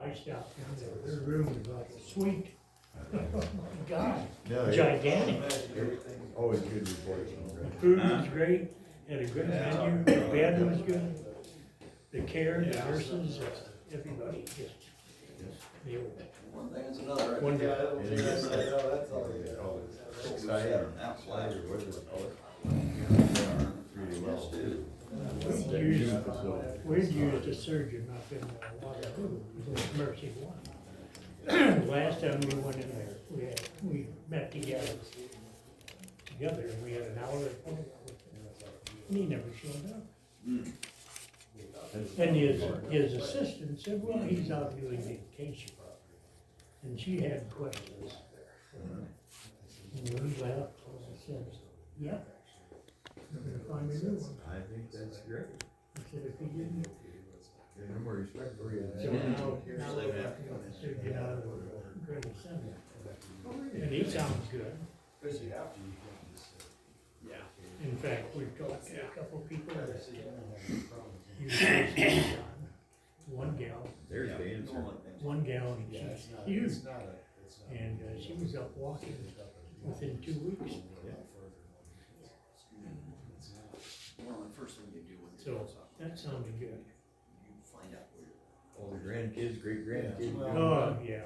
I stopped down there, their room was like a suite. Oh my God, No, it- gigantic. Always good reports. The food was great, had a good menu, the bed was good. The care, the nurses, everybody just, they were One thing is another. wonderful. And it is- That's all you got. Oh, it's exciting. Or what is it called? Really well. We'd used a surgeon up in Waterloo, Mercy One. Last time we went in there, we met together, and we had an hour appointment with him. And he never showed up. And his assistant said, well, he's out doing vacation. And she had questions. And when he left, I said, yeah, we're gonna find a new one. I think that's great. I said, if he didn't, No more respect for you. so now we have to get out of the Grand Center. And he sounds good. In fact, we've talked to a couple people that use his son. One gal, There's the answer. she's huge. And she was up walking within 2 weeks. One of the first things you do when So that sounded good. you find out where All the grandkids, great grandkids. Oh, yeah.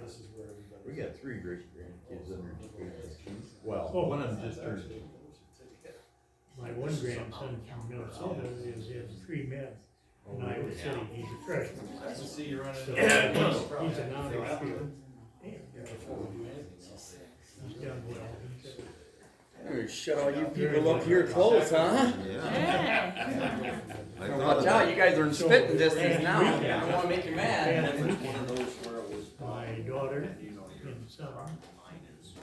We got 3 great grandkids under education. Well, Oh. one of them just turned. My one grandson from Minnesota is in pre-med in Iowa City. He's a freshman. Nice to see you running. So he's an honor student. He's done well. Shut all you people up here close, huh? Yeah. Watch out, you guys are in spitting distance now. I don't wanna make you mad. one of those where it was. My daughter and son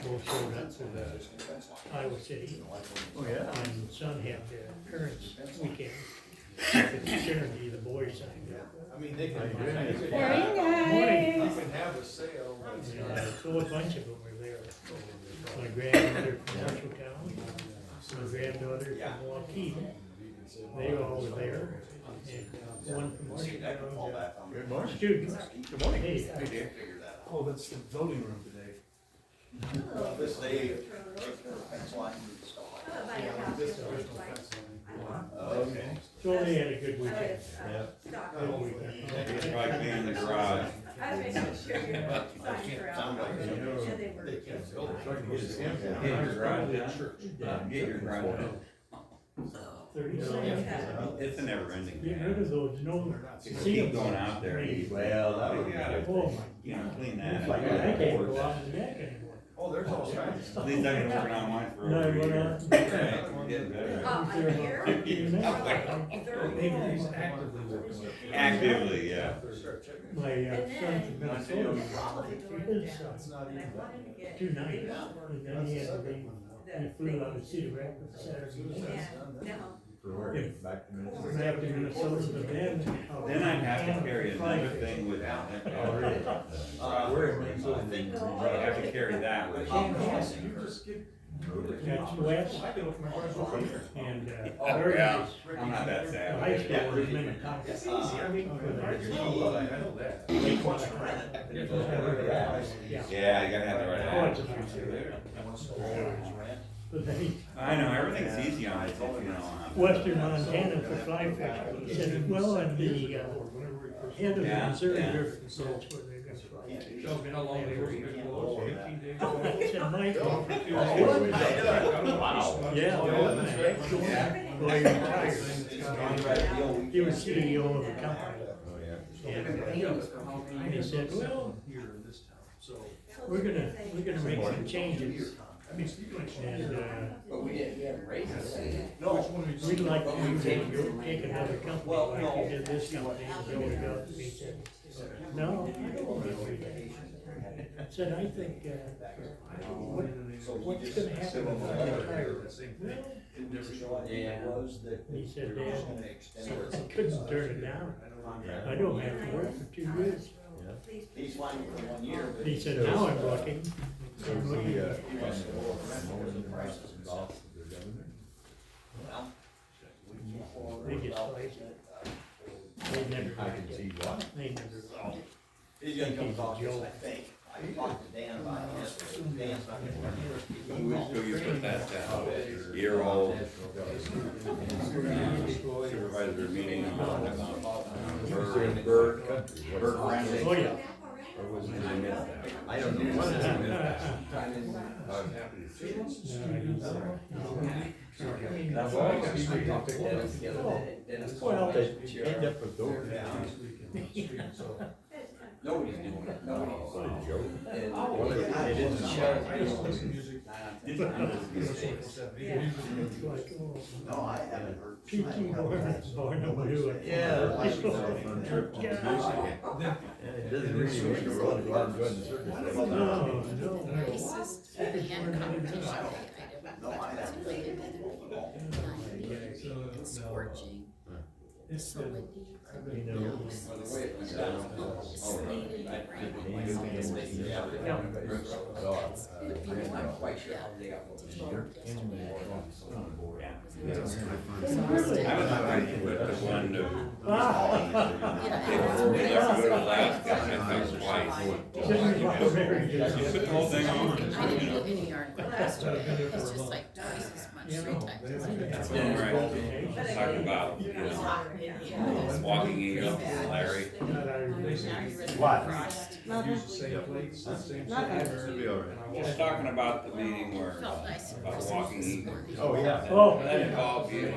both showed up for the Iowa City. Oh, yeah. And son had the parents' weekend. Apparently, the boys signed up. I mean, they can. Morning, You can have a sale. So a bunch of them were there. My granddaughter from Marshalltown, my granddaughter from Waukegan, they all were there. And one from Marshalltown, Good morning. student. Good morning. Hey, Oh, that's the voting room today. This day, that's why. Okay. so they had a good weekend. Yeah. Good weekend. It's probably clean in the garage. I was making sure your signs were out. And they were. Get your garage done. Get your garage done. 37. It's a never ending. Get rid of those, no, Keep going out there. Well, that would be Oh good. my You know, clean that. God, I can't go out in the deck anymore. Oh, there's all kinds of At stuff. least I've been working on mine for No, over a we're year. not. Right, we're getting better. I hear. 15 minutes. He's actively working with. Actively, yeah. My son from Minnesota, his It's not even. 2 nights, and then he had to leave. He flew out of Cedar Rapids Saturday night. For work, back to Minnesota. Back to Minnesota, but then. Then I'd have to carry another thing with that. Oh, really? We're in Minnesota. I have to carry that with me. That's west, and, very nice. I'm not that The sad. high school was Minnetonka. It's easy, I mean, I know that. Yeah. Yeah, you gotta have the right Oh, it's a attitude. But then he, I know, everything's easy on it if you know how. Western Montana for fly fishing, he said, well, and the, head of the Yeah, Missouri yeah. River, so that's where they're gonna fly. How long they were good close, 15 days? I said, Mike, Wow. yeah, well, he retired. He was CEO of the company. Oh, yeah. And he said, well, Here in this town, so. we're gonna make some changes. And, But we didn't raise it. we'd like to take another company like you did this company and build it up. And he said, no, I don't want to do that. I said, I think, what's gonna happen when I retire? Well, Yeah. he said, Dad, I couldn't turn it down. I don't have to work for 2 years. He's flying for 1 year, but. He said, now I'm looking. So I'm is looking. the, boss of the governor? They just like, they never I can liked see it. why. They never liked it. He's gonna come talk to us, I think. I talked to Dan about it yesterday. Dan's not gonna be here. We still use put that, year old supervisor meeting about bird friendly. Oh, yeah. Or was it in that? I don't know. What is it? I'm happy to see it. That's why Well, They end up with those. nobody's doing it, nobody's. What a joke. And They didn't No, I haven't heard. PT born to do it. Yeah. It doesn't really make a roll go out and join the circus. No, no. Racist and competition. No, I haven't. It's scorching. So windy. You know. By the way, it went down. Slated I- rain. I'm not quite sure how they got those. I was happy with the one that. Yeah. They never go to Alaska, and I think twice. You put the whole thing on. I didn't do any yard work last year. It's just like twice as much, 3 times. Right. Talking about, you know, walking eagle, Larry. What? Use the same plates, the same. It'll be all right. Just talking about the meeting where, Felt nice. about walking eagle. Oh, yeah. Oh. That involved you.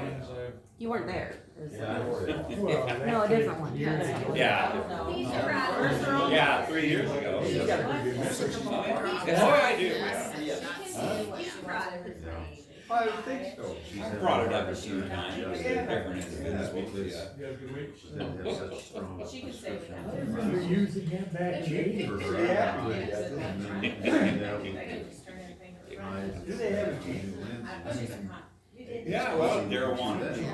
You weren't there. Yeah, I know that. Well, No, a different one. Yeah, Yeah. yeah, 3 years ago. Oh, I do. I would think so. I brought it up a few times, different individuals, yeah. She could say that. You're using that back in the 80s. Yeah. Do they have a team? Yeah, well, Daryl wanted it.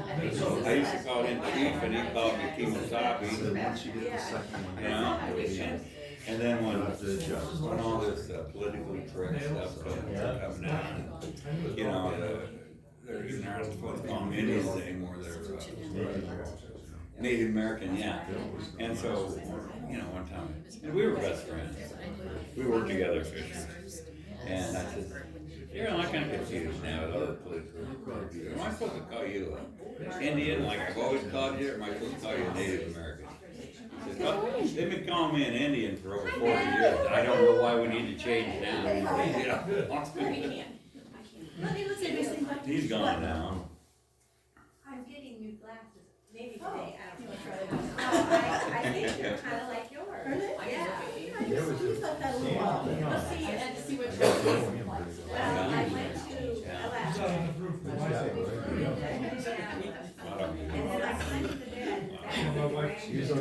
I used to call him chief and he called me Kemosabe, Once you get the second one. you know? And then when all this political trick stuff coming out, you know, they're not supposed to call them Indians anymore, they're Native American, yeah. And so, you know, one time, and we were best friends. We worked together fishing. And I said, you're not kind of confused now with all the political. Am I supposed to call you Indian like I've always called you, or am I supposed to call you a Native American? He said, well, they've been calling me an Indian for over 40 years. I don't know why we need to change now. He's gone now. I'm getting new glasses, maybe today, I don't know. I think they're kind of like yours. Yeah. Let's see, and to see what yours is. Well, I went to Alaska. And then I climbed to the bed.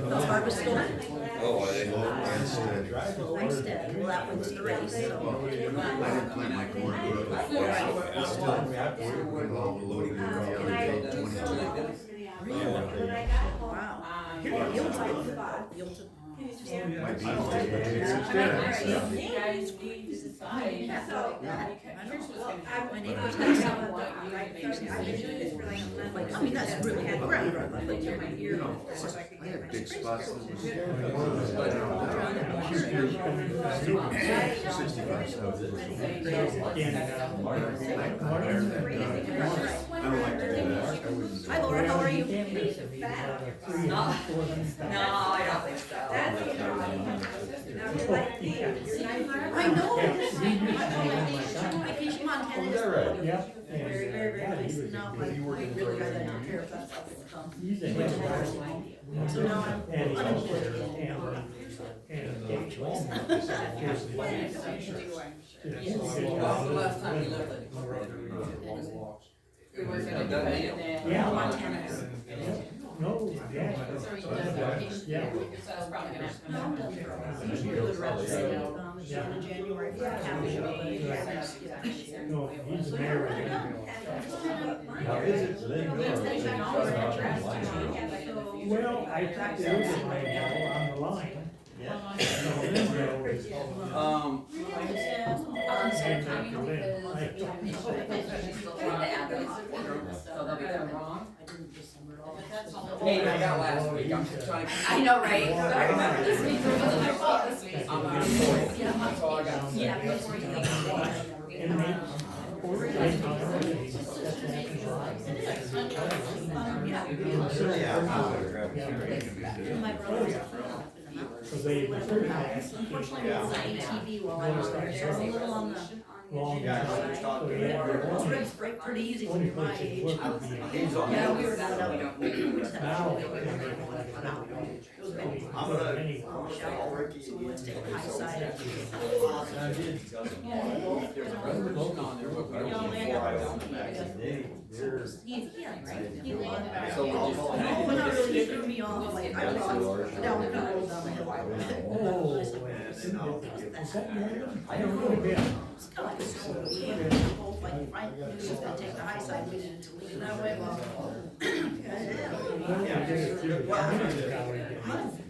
Those harvest store? Oh, are they? Homestead. Well, that one's the race, so. I didn't plant my corn. We have to work with all the loading on the other day, 22. When I got home. Wow. Here, You'll you'll take take it. the You'll take My beans did, but it's extended. You guys need to decide. So, My neighbors have some right there. I've been doing this for like a month. Like, I mean, that's really good ground. Like, in my ear. So I could I get had my big spring spots. sprinklers. 65 subs. I don't like to do that. I wouldn't. Hi Laura, how are you? No, I don't think so. That's the problem. Now, you're like me, you're 95. I know. Vacation Montana. Is that right? Yep. Very, very, very nice. Now, like, we really gotta take care of that stuff. He's a head. So now I'm And he's unemployed also, again. Last time we left it. We were gonna do it. Yeah. Montana. No, yeah. Yeah. Usually we would rather say June and January for half a year. No, he's married. Now, is it Linda Well, I talked to him right now on the line. So they'll be there wrong. Hey, I got last week, I'm just trying to. I know, right? But I remember this week, it wasn't their fault this week. I'm out of sorts. That's all I got. Yeah, before you leave. My brother's a So they. unfortunately, it was an ATV while I was there, so it's a little on the Long. those ribs break pretty easy when you're my age. Yeah, we were down there. Now. I'm gonna, Ricky. So we went to take the high side. There's a resolution on there, but we don't need four items. He's, yeah, right? He won. So we'll just. Oh, not really, it threw me off, like, I was down the road down the hill. Oh. I don't know, yeah. It's kind of like a school, we were both like, Frank knew he was gonna take the high side, we didn't lean that way, well.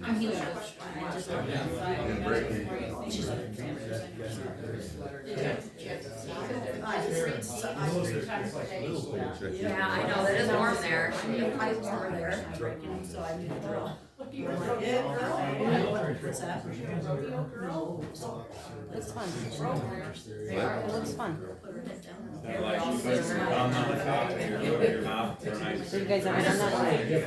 I'm healing, I just. Yeah, I know, it is warm there. I was over there, so I knew the girl. You were like, yeah, girl, what's that? It's fun. It looks fun. Like you put your thumb on the top of your mouth for a nice. So you guys ever done that? Have you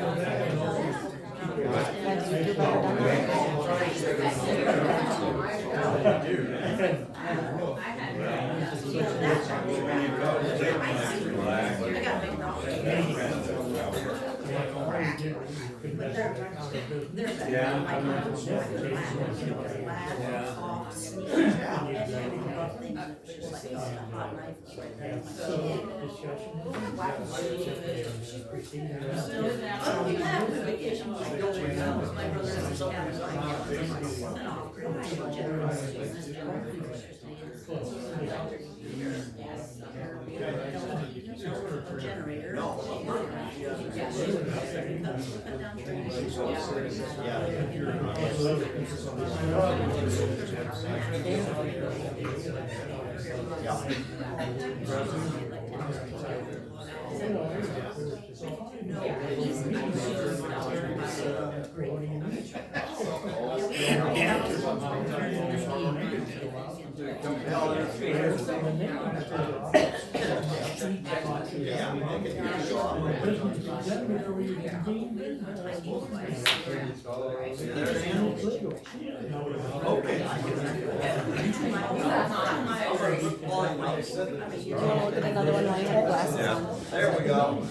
ever done another one while you have glasses on? There we go.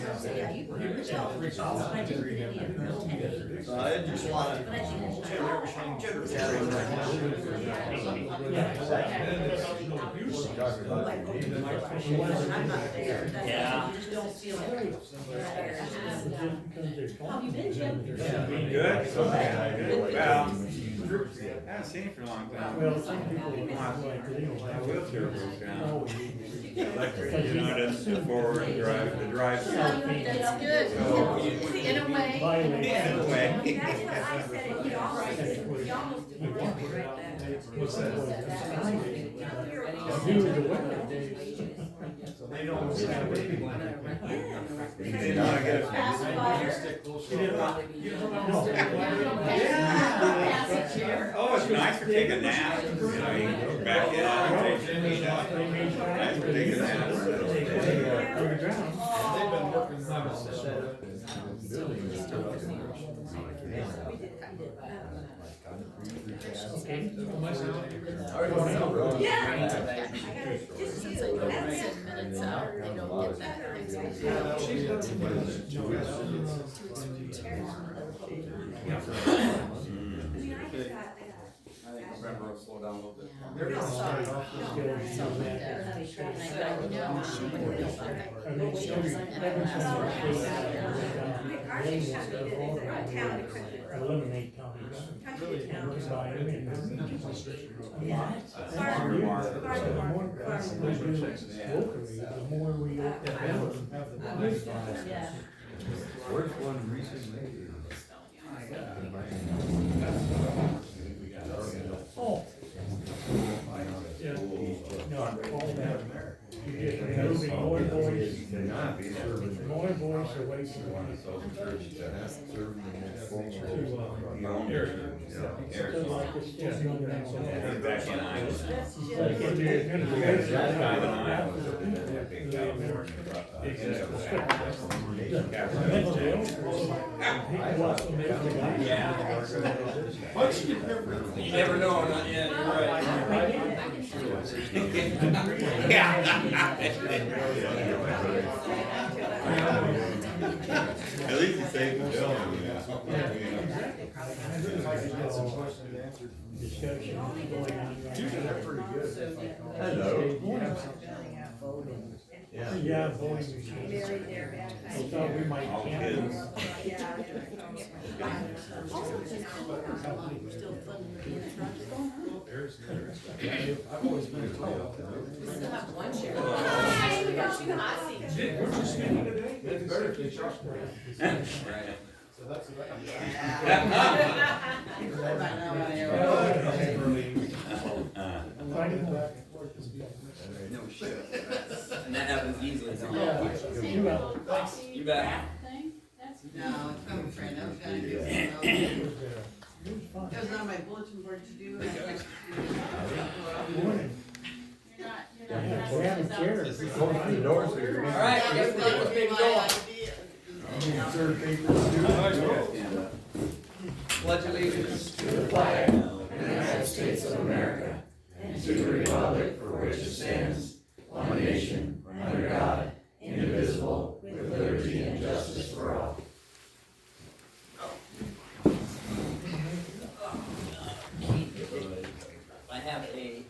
I just want to. Yeah. Good? Well, I haven't seen it for a long time. Well, some people My wheelchair broke down. Electric, Because you know, it doesn't forward drive, the drive. That's good. In a way. In a way. That's what I said, you almost did it right there. What's that? They don't stand with me. They know how to get it. Oh, it's nice for taking a nap. You know, you go back in, take your feet up. Nice for taking a nap. They've been working on Since I don't send minutes out, they don't get that next week. Remember, slow down a little bit. Eliminate county the more we open Where's one recently? Oh. Yeah. No, all that. You just moving more boys. More voice away from the One of those churches that has to serve the full To, the owner. So like it's just young and so on. And back in Iowa. Like if you're gonna be racist, That guy in that Iowa, was a people that big California. He wants to make the guy. You never know, not yet, you're right. At least he saved the bill. Discussion going on right now. Hello. Yeah, voting machines. I thought we might cancel. I've always been told. We still have one share. We're just speaking today, it's better if they charge for it. Right. So that's what No shit. And that happens easily, don't Yeah, it? You bet. No, it's coming friend, I was gonna do it. It was fun. It was on my bulletin board to do. And I was like, Morning. Yeah, we have a chair. The doors are. All right, I guess we're ready to go. Pledge allegiance to the flag of the United States of America and to the republic for which it stands, one nation, under God, indivisible, with liberty and justice for all. I have a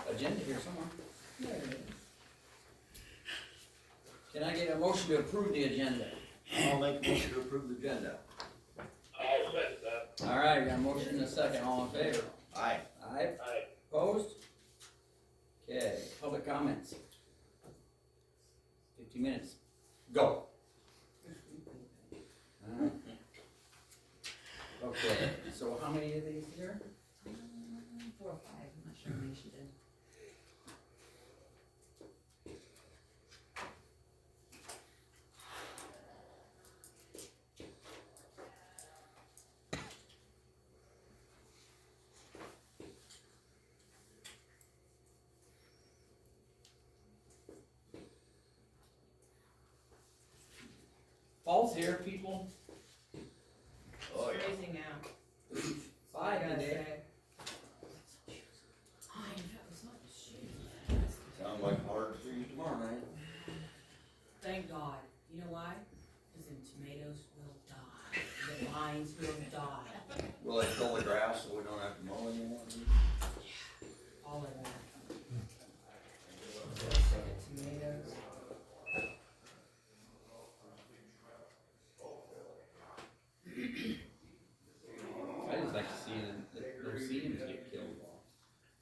agenda here somewhere. There it is. Can I get a motion to approve the agenda? I'll make a motion to approve the agenda. All right, we got a motion and a second, all in favor? Aye. Aye. Opposed? Okay, public comments. 15 minutes. Go. All right. Okay, so how many of these here? 4 or 5, I'm not sure how many she did. Fall's here, people. Oh, yeah. Freezing out. 5 today. Sound like hard for you tomorrow night. Thank God. You know why? Because the tomatoes will die. The vines will die. Will they kill the grass so we don't have to mow anymore? All of that. The tomatoes. I just like to see their seeds get killed.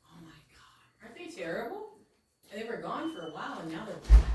Oh my God. Aren't they terrible? They were gone for a while and now they're back.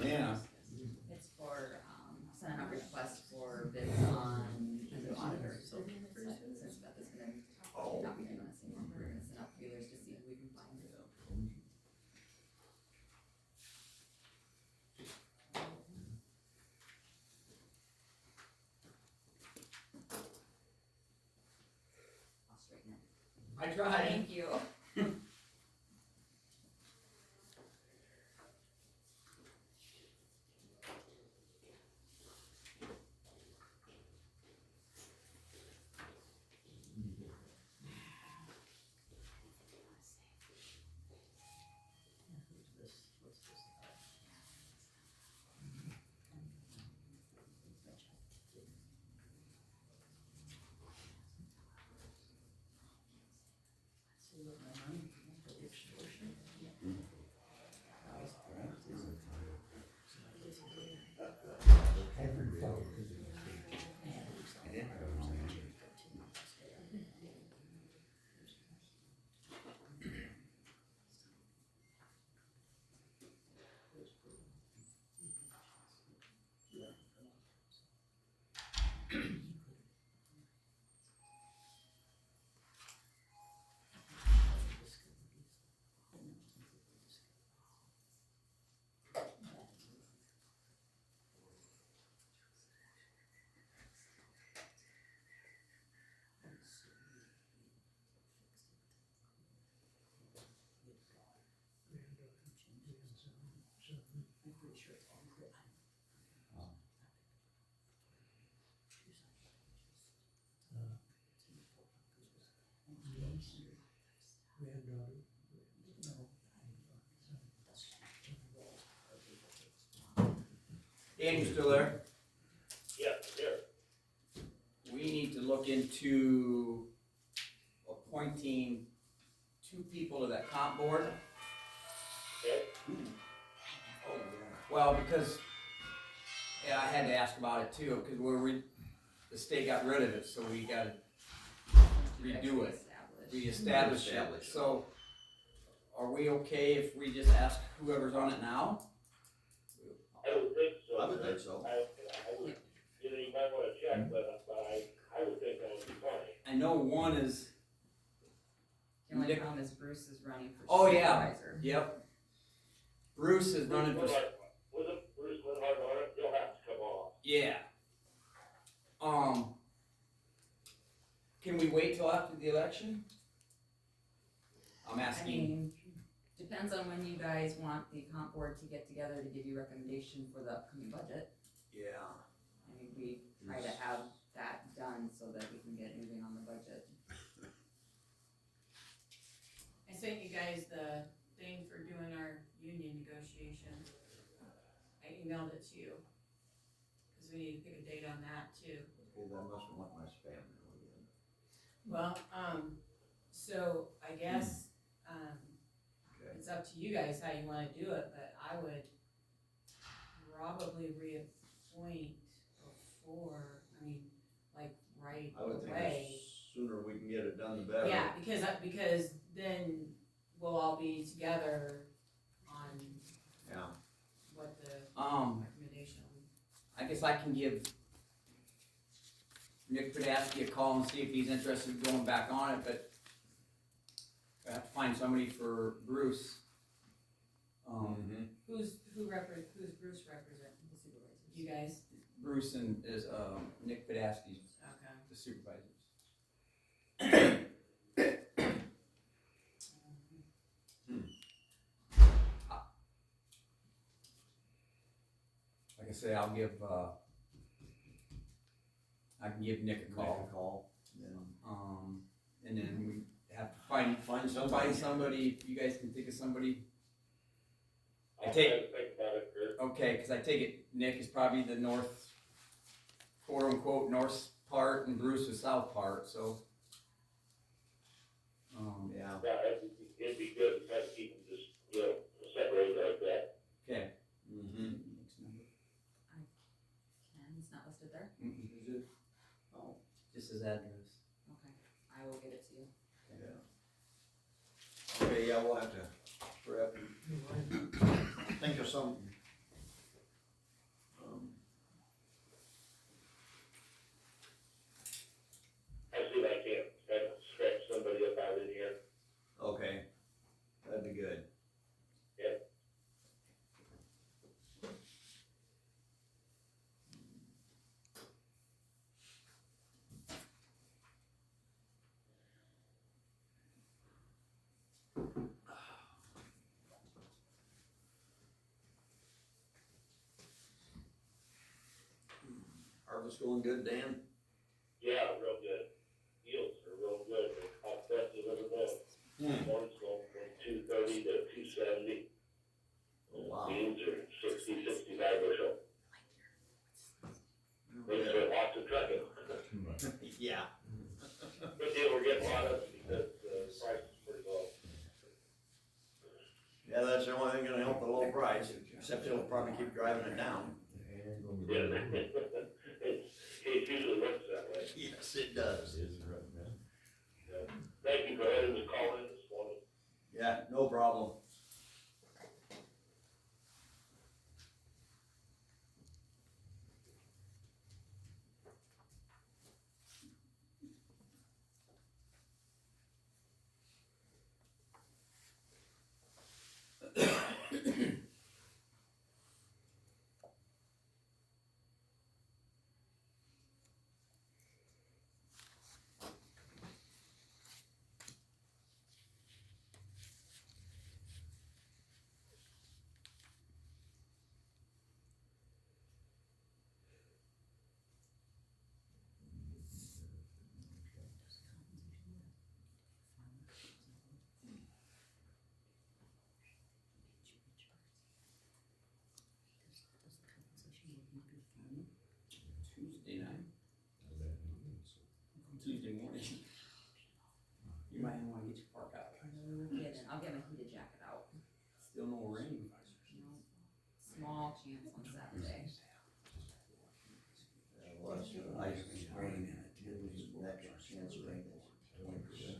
Yeah. It's for, sending out requests for bids on, as an auditor, so since Beth is gonna, not be doing this anymore, we're gonna send out feelers to see if we can find it. I'll straighten it. I tried. Thank you. Dan, you still there? Yeah, here. We need to look into appointing 2 people to that comp board. Okay. Well, because, yeah, I had to ask about it too, because the state got rid of it, so we gotta redo it, reestablish it. Reestablish it. So, are we okay if we just ask whoever's on it now? I would think so. I would think so. I would, you know, you might wanna check, but I would think that would be fine. I know one is, The only problem is Bruce is running for Oh, yeah. supervisor. yep. Bruce is running for, Wasn't Bruce Linhart on it? He'll have to come off. yeah. Can we wait till after the election? I'm I asking. mean, depends on when you guys want the comp board to get together to give you recommendation for the upcoming budget. Yeah. I mean, we try to have that done so that we can get moving on the budget. I sent you guys the thing for doing our union negotiations. I emailed it to you. Cause we need to pick a date on that too. Okay, that must have went my spam mail again. Well, so I guess, Okay. it's up to you guys how you wanna do it, but I would probably reappoint before, I mean, like right I would think away. the sooner we can get it done, the better. Yeah, because then we'll all be together on Yeah. what the Um, recommendation will be. I guess I can give Nick Podasky a call and see if he's interested in going back on it, but I have to find somebody for Bruce. Who's Bruce representing? The supervisors. You guys? Bruce and is, Nick Podasky's Okay. the supervisors. Like I say, I can give Nick a call. Call. Yeah. And then we have to find somebody, if you guys can think of somebody. I'll try to think about it, Kurt. Okay, cause I take it Nick is probably the north, quote unquote, north part and Bruce is south part, so. Yeah. Yeah, it'd be good to kind of keep them just, you know, separated like that. Okay. Mm-hmm. It's not listed there? Is it? Oh, just his address. Okay, I will give it to you. Yeah. Okay, yeah, we'll have to, think of something. I see if I can't kind of scratch somebody up out in here. Okay, that'd be good. Yeah. Harvest going good, Dan? Yeah, real good. Yields are real good. They're hot best you've ever been. Morning's going from 230 to 270. Oh, wow. Beans are 60, 65 bushel. Things are lots of trucking. Yeah. Good deal we're getting a lot of because the price is pretty low. Yeah, that's the only thing gonna help the low price, except it'll probably keep driving it down. Yeah. It usually works that way. Yes, it does. Yeah. Thank you for letting me call in this morning. Yeah, no problem. Still no rain. Small chance on Saturday. Well, that's nice this morning, next chance of rain is 20%.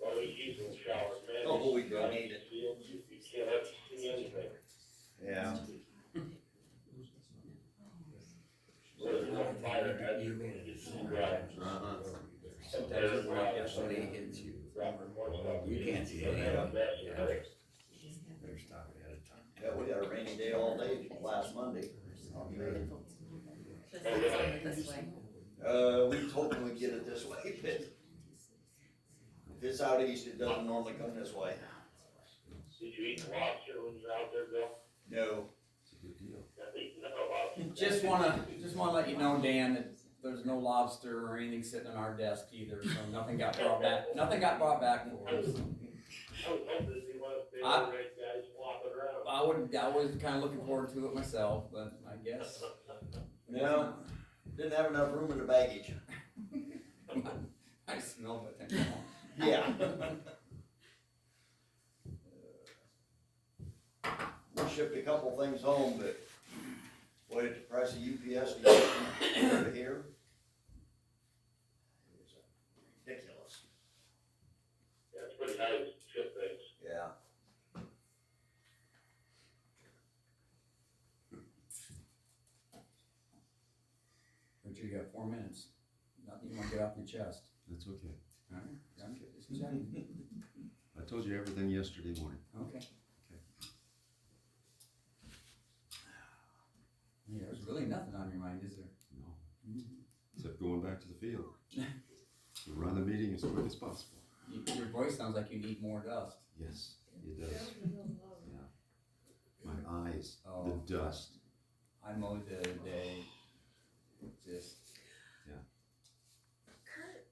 Well, we use them showers, man. Oh, we don't need it. You can't have to see anything. Yeah. So there's no fire hydrant when you see grass. Uh-huh. Sometimes it went up yesterday, it hits you. You can't see any of it. Better stop ahead of time. Yeah, we had a rainy day all day last Monday. This way. We was hoping we'd get it this way, but if it's out east, it doesn't normally come this way. Did you eat lobster when you were out there, Bill? No. It's a good deal. I think no lobster. Just wanna let you know, Dan, that there's no lobster or anything sitting on our desk either, so nothing got brought back for us. I was hoping to see one of the I- red guys flopping around. I was kinda looking forward to it myself, but I guess. No, didn't have enough room in the baggage. I smell it. Yeah. We shipped a couple things home, but boy, at the price of UPS to get from here to here, it was ridiculous. Yeah, it's pretty high to ship things. Yeah. Richard, you got 4 minutes. Nothing you wanna get off your chest. That's okay. Alright, I'm just checking. I told you everything yesterday morning. Okay. Yeah, there's really nothing on your mind, is there? No. Except going back to the field. To run the meeting as quick as possible. Your voice sounds like you need more dust. Yes, it does. Yeah. My eyes, Oh. the dust. I mowed the other day. Just, Kurt,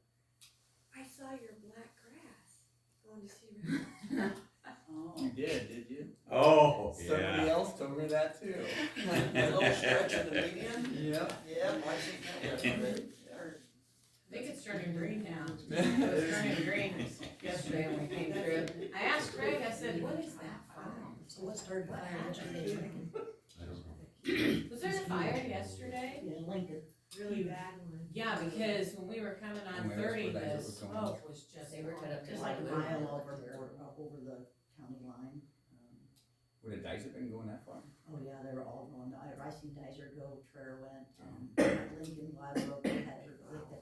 I saw your black grass going to see. you did you? Oh, Somebody else told me that too. A little stretch in the median? Yep. Yeah, I see that yesterday. I think it's turning green now. It was turning green yesterday when we came through. I asked Craig, I said, what is that from? So what started the fire yesterday? I don't know. Was there a fire yesterday? Yeah, Lincoln. Really bad one. Yeah, because when we were coming on When we 30, were- the it was going- smoke was just. They were cut up just like Like a mile over the county line. Would a Dysart been going that far? Oh yeah, they were all going, I seen Dysart go, Trevor went, Lincoln, Live Oak, they had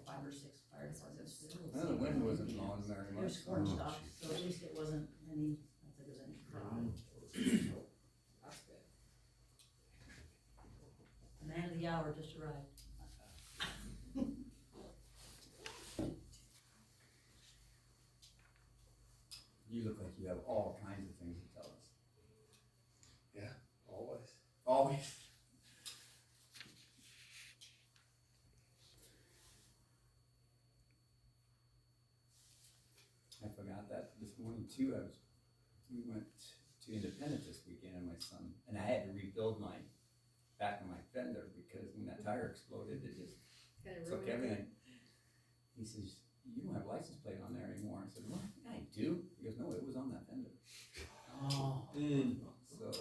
5 or 6 fire departments. Well, the wind wasn't blowing very It was much. corn Oh, stalks, jeez. so at least it wasn't any, I don't think it was any crop. That's good. The man of the hour just arrived. You look like you have all kinds of things to tell us. Always. Always. I forgot that this morning too. We went to Independence this weekend and my son, and I had to rebuild my back of my fender because when that tire exploded, it just took everything. He says, "You don't have license plate on there anymore." I said, "Well, I do." He goes, "No, it was on that fender." Oh. So,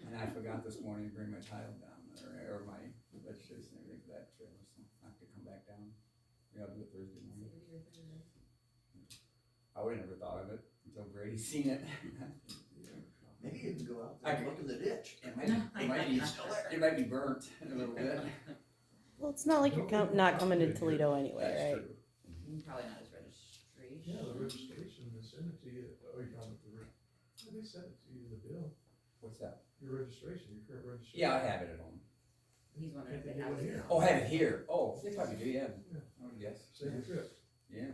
and I forgot this morning to bring my title down, or my registration and everything for that trailer, so I have to come back down. We gotta do it Thursday morning. I would've never thought of it until Brady seen it. Maybe you can go out there and look in the ditch. It might be burnt a little bit. Well, it's not like you're not coming to Toledo anyway, That's right? true. Probably not his registration. Yeah, the registration, they send it to you, you know, they sent it to you in the bill, What's that? your registration, your current registration. Yeah, I have it at home. He's wondering if Can't they they have do it it. here? Oh, I have it here. Oh, they probably do, yeah. Yeah. I would guess. Save your trip. Yeah.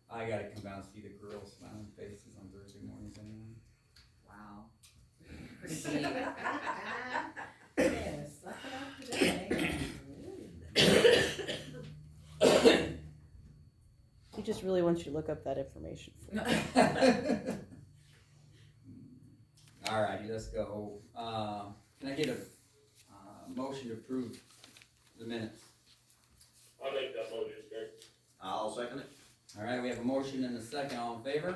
I gotta come down and see the girls' smiling faces on Thursday mornings anyway. Wow. Pretty deep. Yeah, suck it up today. He just really wants you to look up that information. Alrighty, let's go. Can I get a motion to approve the minutes? I'll make that motion, Kurt. I'll second it. All right, we have a motion and a second, all in favor?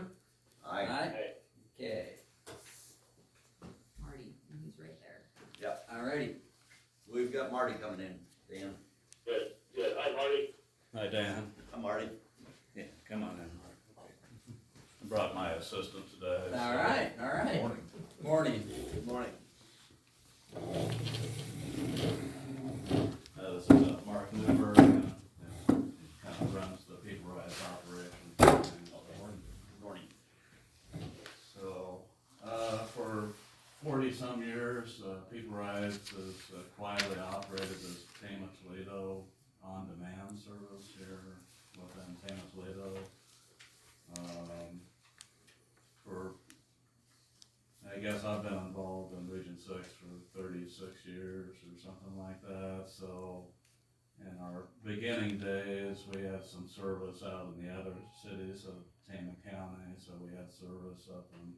Aye. Okay, Marty, he's right there. Yep. alrighty. We've got Marty coming in, Dan. Good, good. Hi, Marty. Hi, Dan. Hi, Marty. Yeah, come on in. I brought my assistant today. so- Alright. Morning. Morning. This is Mark Newberg, kind of runs the people rights operation. Morning. So, for 40-some years, People Rights has quietly operated this Tama Toledo on-demand service here within Tama Toledo. I guess I've been involved in Region 6 for 36 years or something like that, so in our beginning days, we had some service out in the other cities of Tama County, so we had service up in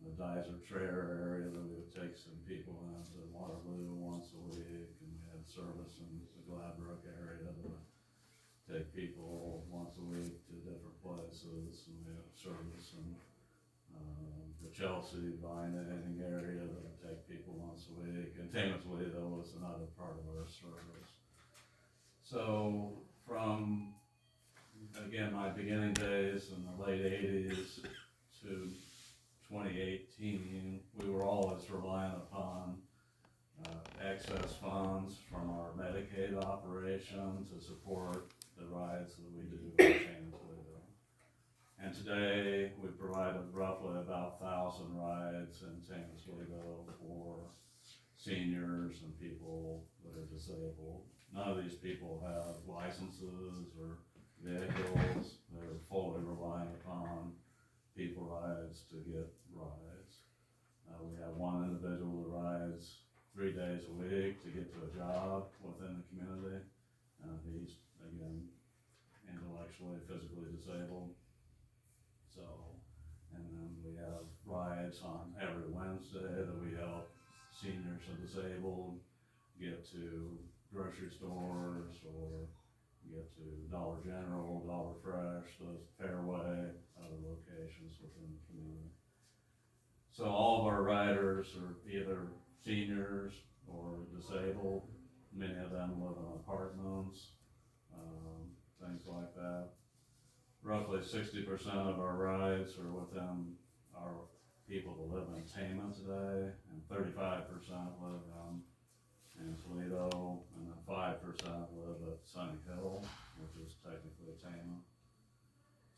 the Dysart Traer area that we would take some people into Waterloo once a week, and we had service in the Gladbrook area that would take people once a week to different places, and we had service in the Chelsea Vining area that would take people once a week, and Tama Toledo was another part of our service. So from, again, my beginning days in the late 80s to 2018, we were always relying upon excess funds from our Medicaid operation to support the rides that we do in Tama Toledo. And today, we provided roughly about 1,000 rides in Tama Toledo for seniors and people that are disabled. None of these people have licenses or vehicles. They're fully relying upon People Rides to get rides. We have one individual that rides 3 days a week to get to a job within the community. He's, again, intellectually, physically disabled. So, and then we have rides on every Wednesday that we help seniors and disabled get to grocery stores or get to Dollar General, Dollar Fresh, those Fairway, other locations within the community. So all of our riders are either seniors or disabled. Many of them live in apartments, things like that. Roughly 60% of our rides are within our people that live in Tama today, and 35% live in Toledo, and then 5% live at Sunny Hill, which is technically Tama.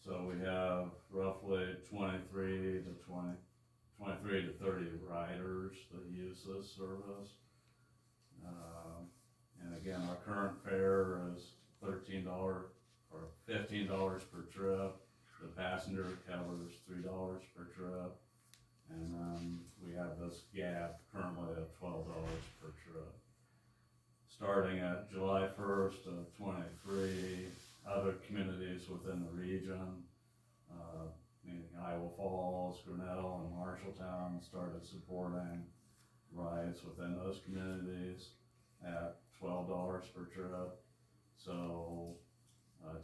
So we have roughly 23 to 30 riders that use this service. And again, our current fare is $13 or $15 per trip. The passenger covers $3 per trip. And then we have this gap currently at $12 per trip. Starting at July 1st of 23, other communities within the region, meaning Iowa Falls, Grinnell, and Marshalltown, started supporting rides within those communities at $12 per trip. So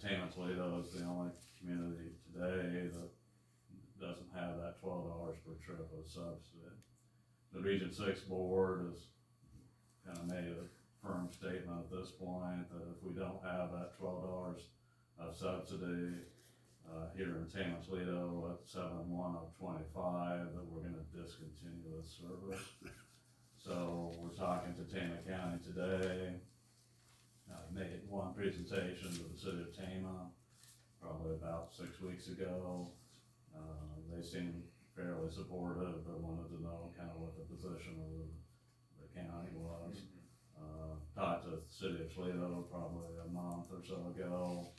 Tama Toledo is the only community today that doesn't have that $12 per trip of subsidy. The Region 6 board has kind of made a firm statement at this point that if we don't have that $12 of subsidy here in Tama Toledo at 7/1 of 25, that we're going to discontinue this service. So we're talking to Tama County today. Made one presentation to the city of Tama probably about 6 weeks ago. They seemed fairly supportive, but wanted to know kind of what the position of the county was. Talked to the city of Toledo probably a month or so ago.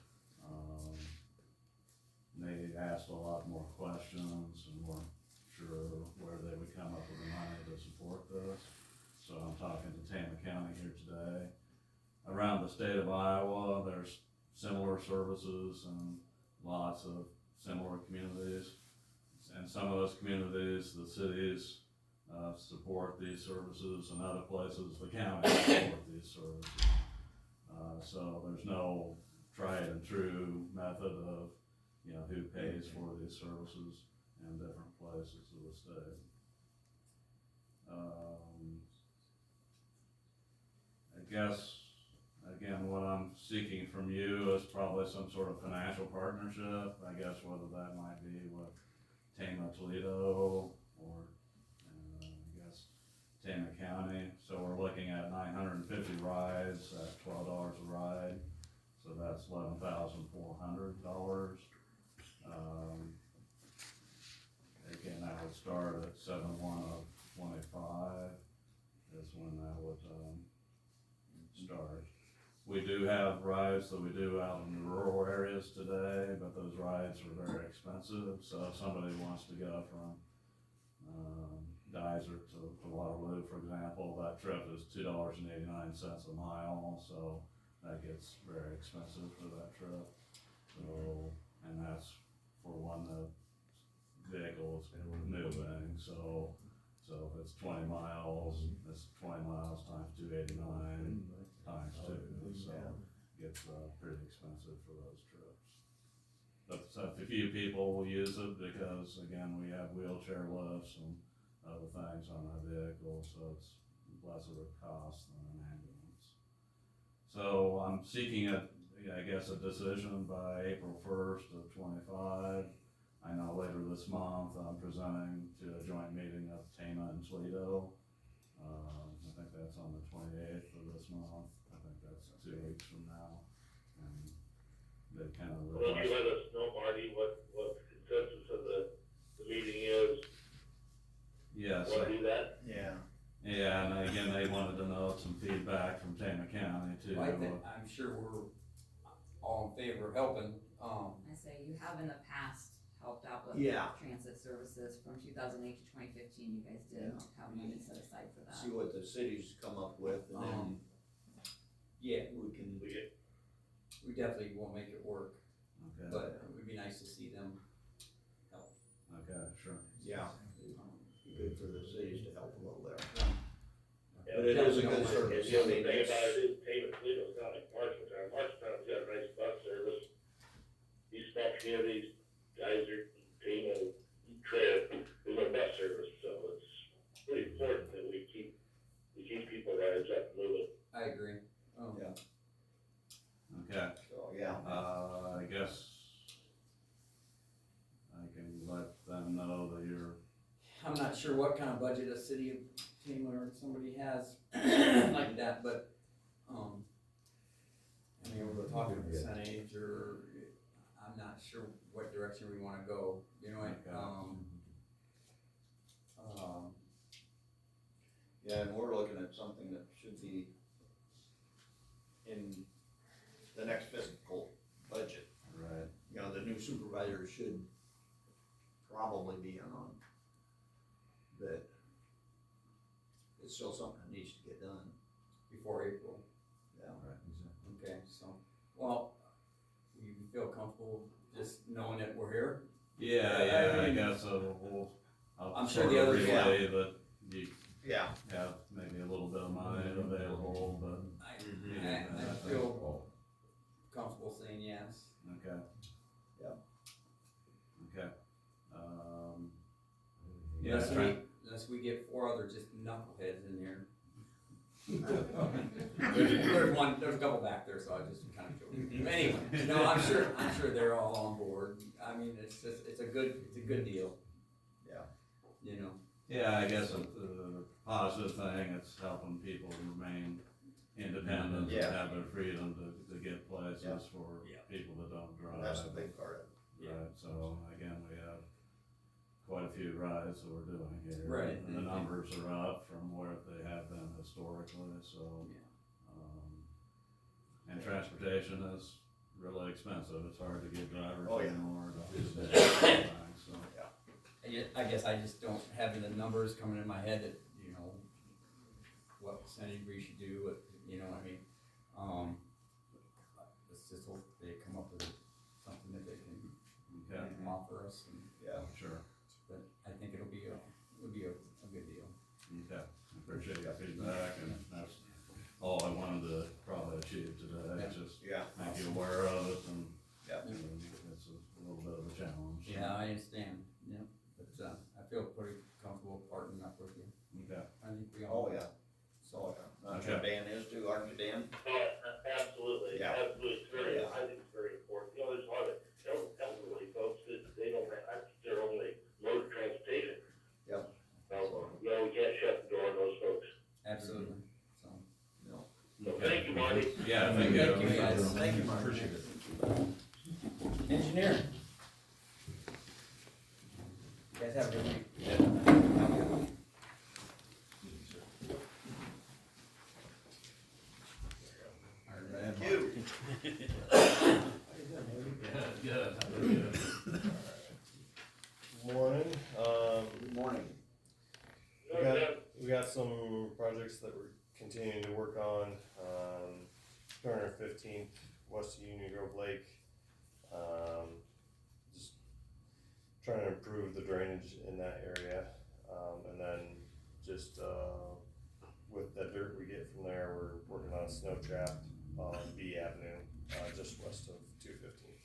They asked a lot more questions and weren't sure where they would come up with the money to support this. So I'm talking to Tama County here today. Around the state of Iowa, there's similar services and lots of similar communities. And some of those communities, the cities support these services, and other places, the county support these services. So there's no tried and true method of you know, who pays for these services in different places of the state. I guess, again, what I'm seeking from you is probably some sort of financial partnership, I guess, whether that might be with Toledo or, I guess, Tama County. So we're looking at 950 rides at $12 a ride, so that's $11,400. Again, that would start at 7/1 of 25 is when that would start. We do have rides that we do out in the rural areas today, but those rides are very expensive. So if somebody wants to go from Dysart to Waterloo, for example, that trip is $2.89 a mile, so that gets very expensive for that trip. So, and that's for when the vehicle is moving, so if it's 20 miles, it's 20 miles times 289 times 2, so it gets pretty expensive for those trips. But so a few people will use it because, again, we have wheelchair lifts and other things on our vehicle, so it's less of a cost than an ambulance. So I'm seeking a decision by April 1st of 25. I know later this month I'm presenting to a joint meeting of Tama and Toledo. I think that's on the 28th of this month. I think that's 2 weeks from now. And they kind of Well, you let us know, Marty, what the consensus of the meeting is. Yes. Want to do that? Yeah. Yeah, and again, they wanted to know some feedback from Tama County too. Well, I'm sure we're all in favor of helping, I say you have in the past helped out with Yeah. transit services from 2008 to 2015. You guys did have money set aside for that. See what the cities come up with, and then yeah, we we definitely won't make it work, Okay. but it would be nice to see them help. Okay, sure. yeah, be good for the cities to help a little there. Yeah, But it is a good service. The other thing about it is Tama Toledo's not like Marshalltown. Marshalltown's got a nice bus service. These small communities, Dysart, Tama, Trent, there's no bus service, so it's pretty important that we keep people rides up and moving. I agree. Yeah. Okay. So, yeah. I guess I can let them know that you're, I'm not sure what kind of budget a city of Tama or somebody has like that, but, I mean, we're talking percentage, or, I'm not sure what direction we wanna go, you know, Yeah, and we're looking at something that should be in the next fiscal budget. right, You know, the new supervisor should probably be on, but it's still something that needs to get done. before April. Yeah. Okay, so, well, you feel comfortable just knowing that we're here? yeah, I guess I'll I'm sure sort the of others- relay that you Yeah. have maybe a little bit of money available, but, I feel comfortable saying yes. okay. Yeah. Okay. Unless we get 4 other just knuckleheads in here. There's a couple back there, so I just kind of joking. Anyway, no, I'm sure they're all on board. I mean, it's a good deal. Yeah. You know. Yeah, I guess the positive thing, it's helping people remain independent and Yeah. have their freedom to get places Yeah. for Yeah. people that don't drive. That's the big part of it. Right, so again, we have quite a few rides that we're doing here. Right. And the numbers are up from where they have been historically, so. Yeah. And transportation is really expensive, it's hard to get drivers Oh, yeah. anymore to do things, so. I guess I just don't have the numbers coming in my head that, you know, what percentage we should do, what, you know what I mean? Let's just hope they come up with something that they can offer us, and, Yeah. Sure, but I think it'll be a good deal. okay, appreciate your feedback, and that's all I wanted to probably achieve today, Yeah. just Yeah. make you aware of it, and Yeah. it's a little bit I understand, yeah, but, I feel pretty comfortable partnering up with you. Okay. I think we all. Oh, yeah. So, I'm sure Dan is too, aren't you, Dan? Absolutely, Yeah. absolutely, it's very, I think it's very important, there's a lot of elderly folks that they don't have, their only mode of transportation. Yep. So, we can't shut the door on those folks. Absolutely, so. No. So, thank you, Marty. Yeah, thank you. Thank you, guys. Thank you, Mark. Appreciate it. Engineer. You guys have a good week. Thank you. Morning, Good morning. we got some projects that we're continuing to work on, 215th, west of Union Grove Lake. Just trying to improve the drainage in that area, and then just, with the dirt we get from there, we're working on a snow trap on B Avenue, just west of 215th.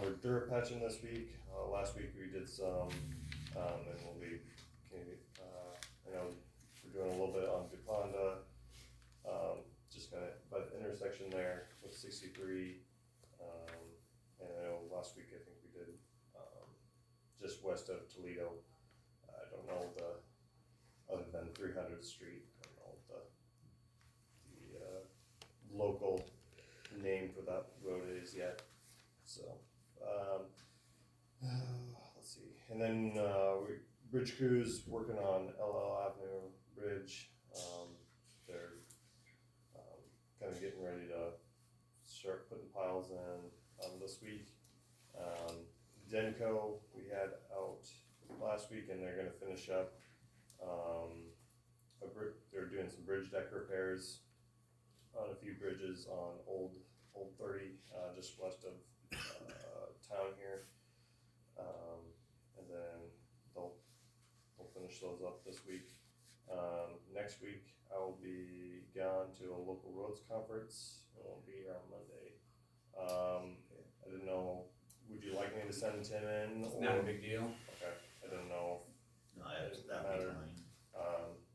We're dirt patching this week. Last week we did some, and we'll be, I know we're doing a little bit on Duponda, just kind of by the intersection there with 63. And I know last week I think we did, just west of Toledo. I don't know other than 300th Street, I don't know the local name for that road is yet. So, let's see, and then, bridge crews working on LL Avenue Bridge, they're, kinda getting ready to start putting piles in, this week. Denco, we had out last week and they're gonna finish up, they're doing some bridge deck repairs on a few bridges on Old 30, just west of town here, and then they'll finish those up this week. Next week I will be gone to a local roads conference. I won't be here on Monday. I didn't know, would you like me to send Tim in? It's not a big deal. Okay, I didn't know. No, that'd be fine.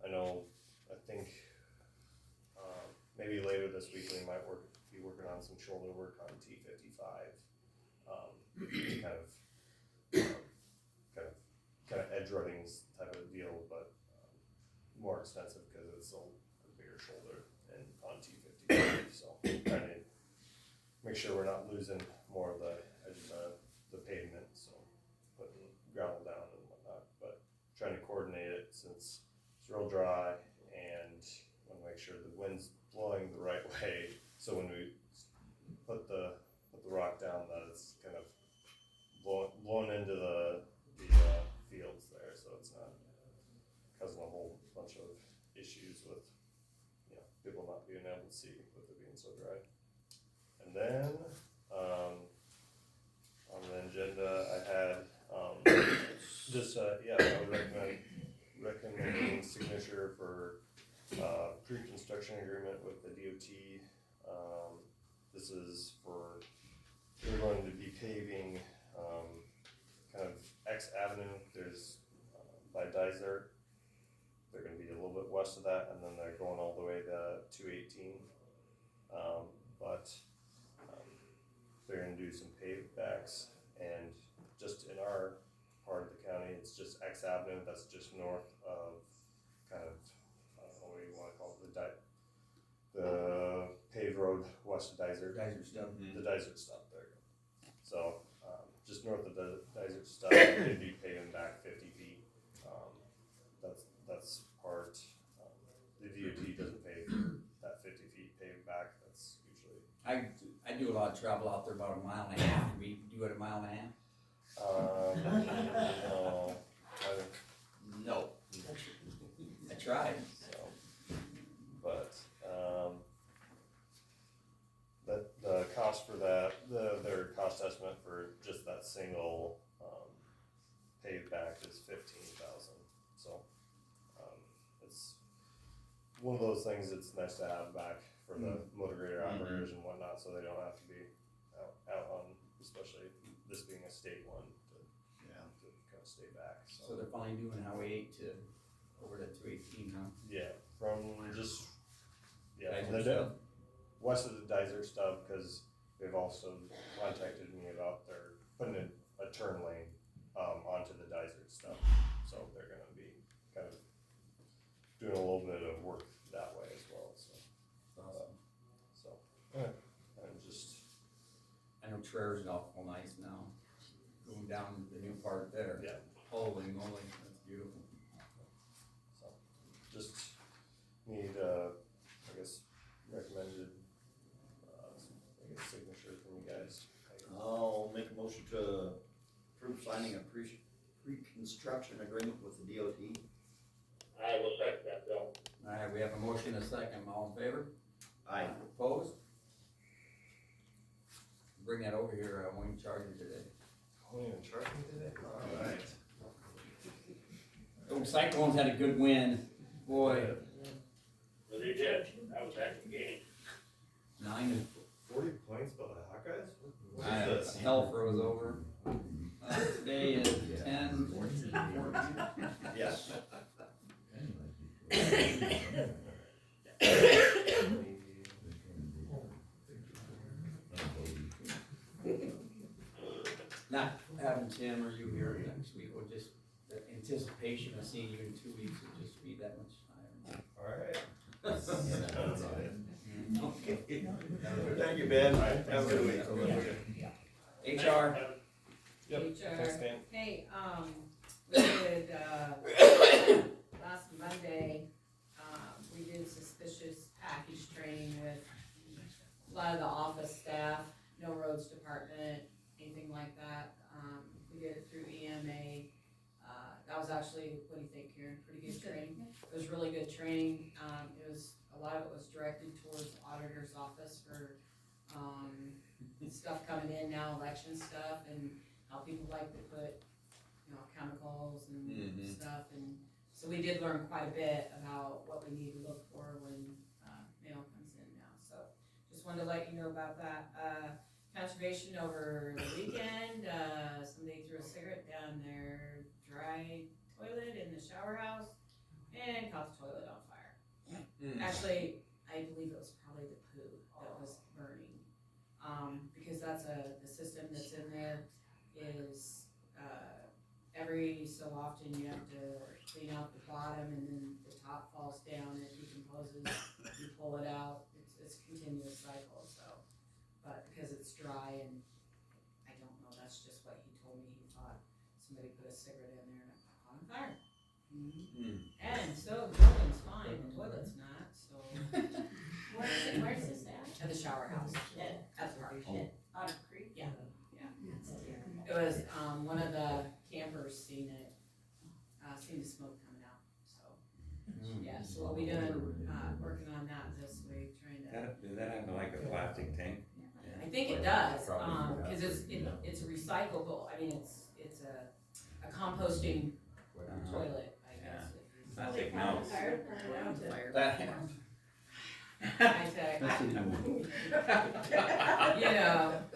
I know, I think, maybe later this week we might be working on some shoulder work on T55. Kind of edge runnings type of deal, but, more expensive because it's a bigger shoulder and on T55, so trying to make sure we're not losing more of the edge of the pavement, so putting gravel down and whatnot, but trying to coordinate it since it's real dry and want to make sure the wind's blowing the right way, so when we put the rock down that it's kind of blown into the fields there, so it's not causing a whole bunch of issues with, people not being able to see with it being so dry. And then, on the agenda, I had, just, I would recommending signature for, Preconstruction Agreement with the DOT. This is for, they're going to be paving, kind of X Avenue, there's, by Dysart. They're gonna be a little bit west of that, and then they're going all the way to 218. But they're gonna do some paved backs, and just in our part of the county, it's just X Avenue, that's just north of kind of, I don't know what you wanna call it, the paved road west of Dysart. Guys are stuck. The Dysart stop, there you go. So, just north of the Dysart stop, they'd be paving back 50 feet. That's part, the DOT doesn't pay for that 50 feet paved back, that's usually. I do a lot of travel out there, about a mile and a half. Do we do it a mile and a half? No. I tried. So, but, the cost for that, their cost estimate for just that single, paved back is $15,000, so, it's one of those things that's nice to have back for the motor grader operators and whatnot, so they don't have to be out on, especially this being a state one, stay back, So so. they're finally doing Highway 8 to, over to 218, huh? Yeah, from just, yeah, from Dysart the stuff. west of the Dysart stub, cause they've also contacted me about their putting a turn lane, onto the Dysart stub. So they're gonna be kind of doing a little bit of work that way as well, so. So, I'm just, I know Traeger's awful nice now, going down the new part there. yeah, Holy moly, that's beautiful. so, just need, I guess, recommended, I guess, signature from you guys. I'll make a motion to approve signing a pre-construction agreement with the DOT. I will second that, Bill. Alright, we have a motion and a second, all in favor? Aye. Opposed? Bring that over here, I won't charge you today. Won't even charge me today? Alright. Those Cyclones had a good win, boy, Well, you did, that was back in the game. 9 40 points by the Hawkeyes? What and is this? hell froze over. Today is 10, 14. Yes. Not having Tim or you here next week will just, the anticipation of seeing you in 2 weeks will just be that much higher. Alright. Okay. Thank you, Ben. Have a good week. HR, Yep, HR. thanks, Dan. Hey, we did, last Monday, we did suspicious package training with a lot of the office staff, no roads department, anything like that. We did it through EMA. That was actually, what do you think, Karen? Pretty good training. It was really good training. A lot of it was directed towards the auditor's office for, stuff coming in now, election stuff, and how people like to put, chemicals and stuff, and so we did learn quite a bit about what we need to look for when, mail comes in now, so just wanted to let you know about that. Conservation over the weekend, somebody threw a cigarette down their dry toilet in the shower house and caught the toilet on fire. Actually, I believe it was probably the poo that was burning. Because that's the system that's in there is, every so often you have to clean out the bottom and then the top falls down and it decomposes, you pull it out, it's a continuous cycle, so. But because it's dry and, I don't know, that's just what he told me, he thought somebody put a cigarette in there and it caught on fire. And so the building's fine, the toilet's not, so. Where's this at? At the shower house. At At the park. Otter Creek? Yeah. It was, one of the campers seen it, seen the smoke coming out, so. Yeah, so we'll be doing, working on that this week, trying to. Does that have like a plastic tank? I think it does, cause it's recyclable, I mean, it's a composting toilet, I guess. I think no. I say,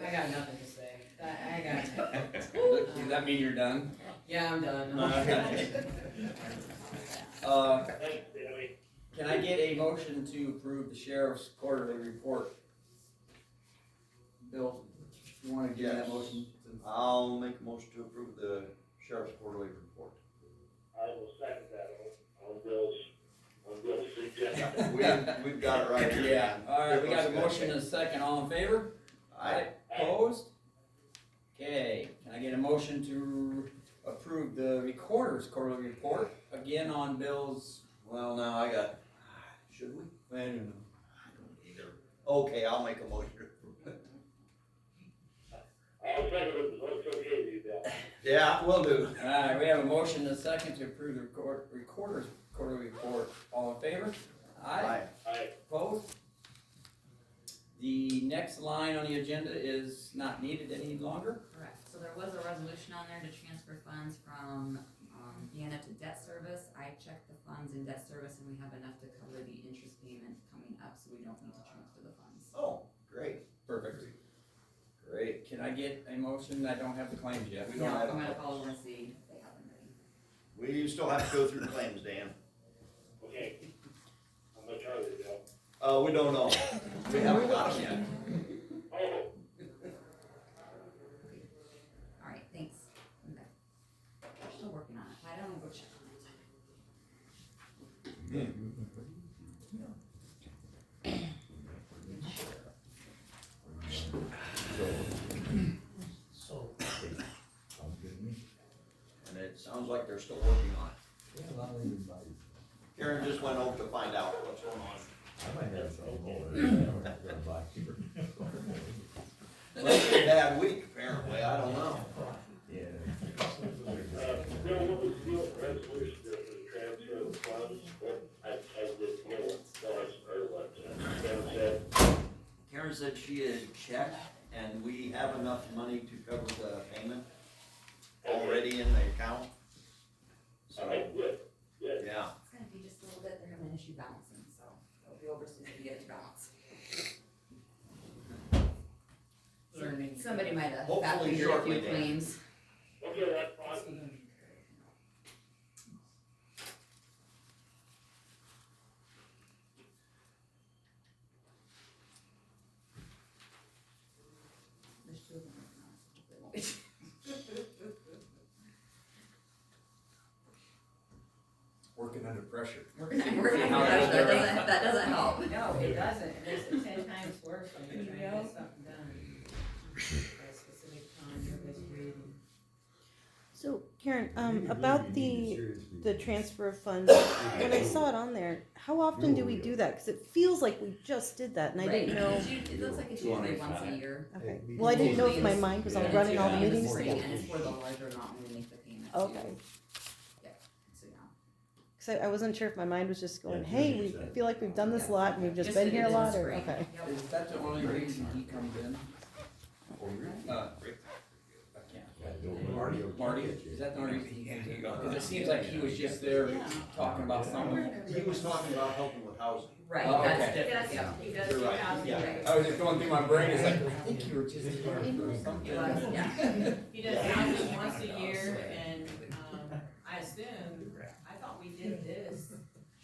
I got nothing to say, does that mean you're done? Yeah, I'm done. Can I get a motion to approve the sheriff's quarterly report? Bill, you wanna give that motion? I'll make a motion to approve the sheriff's quarterly report. I will second that on Bill's suggestion. We've got it right here. Yeah, alright, we got a motion and a second, all in favor? Aye. Opposed? Okay, can I get a motion to approve the recorder's quarterly report, again on Bill's? Well, now I got, should we? I don't know. Either. Okay, I'll make a motion to approve it. I'll second it, it's okay, you Bill. Yeah, will do. Alright, we have a motion and a second to approve the recorder's quarterly report, all in favor? Aye. Aye. Opposed? The next line on the agenda is not needed any longer. Correct, so there was a resolution on there to transfer funds from, Deanna to debt service. I checked the funds in debt service and we have enough to cover the interest payment coming up, so we don't need to transfer the funds. Oh, great. Perfect. Great. Can I get a motion? I don't have the claims yet. We don't No, have I'm gonna a- call and see if they have them We still have to go through claims, Dan. Okay. How much are they, Bill? We don't know. We haven't got them yet. Oh, Alright, thanks. Okay. We're still working on it, I don't know, go check on it. So, And it sounds like they're still working on it. Karen just went over to find out what's going on. I might have some more. I'm not gonna buy cheaper. Well, it's a bad week, apparently, I don't know. Yeah. Bill, what was the deal with the resolution there for the transfer of the funds? What, I didn't hear what Phyllis, or what, Karen said. Karen said she had checked, and we have enough money to cover the payment already in the account. So, Alright, good, good. yeah. It's gonna be just a little bit, they're having an issue balancing, so it'll be over as soon as we get it to balance. Somebody might have Hopefully fat fingered a shortly, few Dan. claims. Okay, that's fine. There's two of them working on it, so hopefully it won't be. Working under pressure. Working under pressure, that doesn't help. No, it doesn't, it makes it 10 times worse when you're trying to get something done. At a specific time, everybody's reading. So Karen, about the transfer of funds, when I saw it on there, how often do we do that? Cause it feels like we just did that and I didn't know. It looks like it's usually once a year. Okay, well, I didn't know if my mind was on running all the meetings And together. it's for the larger amount when we make the payment. too. Okay. Yeah, so yeah. Cause I wasn't sure if my mind was just going, hey, we feel like we've done this a lot and we've just Just been that here it a lot, is or, free. okay. Yep. Is that the only reason he comes in? Marty, is that the only reason he came in? Cause it seems like he was just there talking about something. He was talking about helping with housing. Right, Oh, that's okay. different, yeah. He does You're do right, housing, yeah. right. I was just going through my brain, it's like, I think you were just here for something. It was, yeah. He does housing once a year, and, I assume, I thought we did this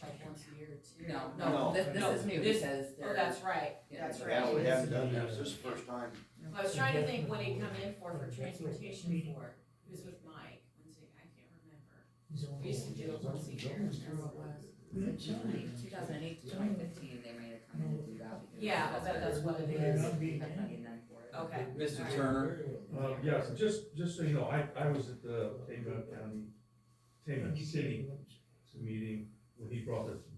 like once a year too. No, No. this is new This- because Oh, they're. that's right, Yeah, that's right. Yeah, we haven't done this, this is the first time. I was trying to think what he'd come in for transportation for, he was with Mike, Wednesday, I can't remember. We used to do it once a year. Originally, 2008 to 2015, they made it come in and do that. because Yeah, I bet that's what it is. we had funding then for it. Okay. Mr. Turner, Yeah, so just so you know, I was at the Tama City meeting when he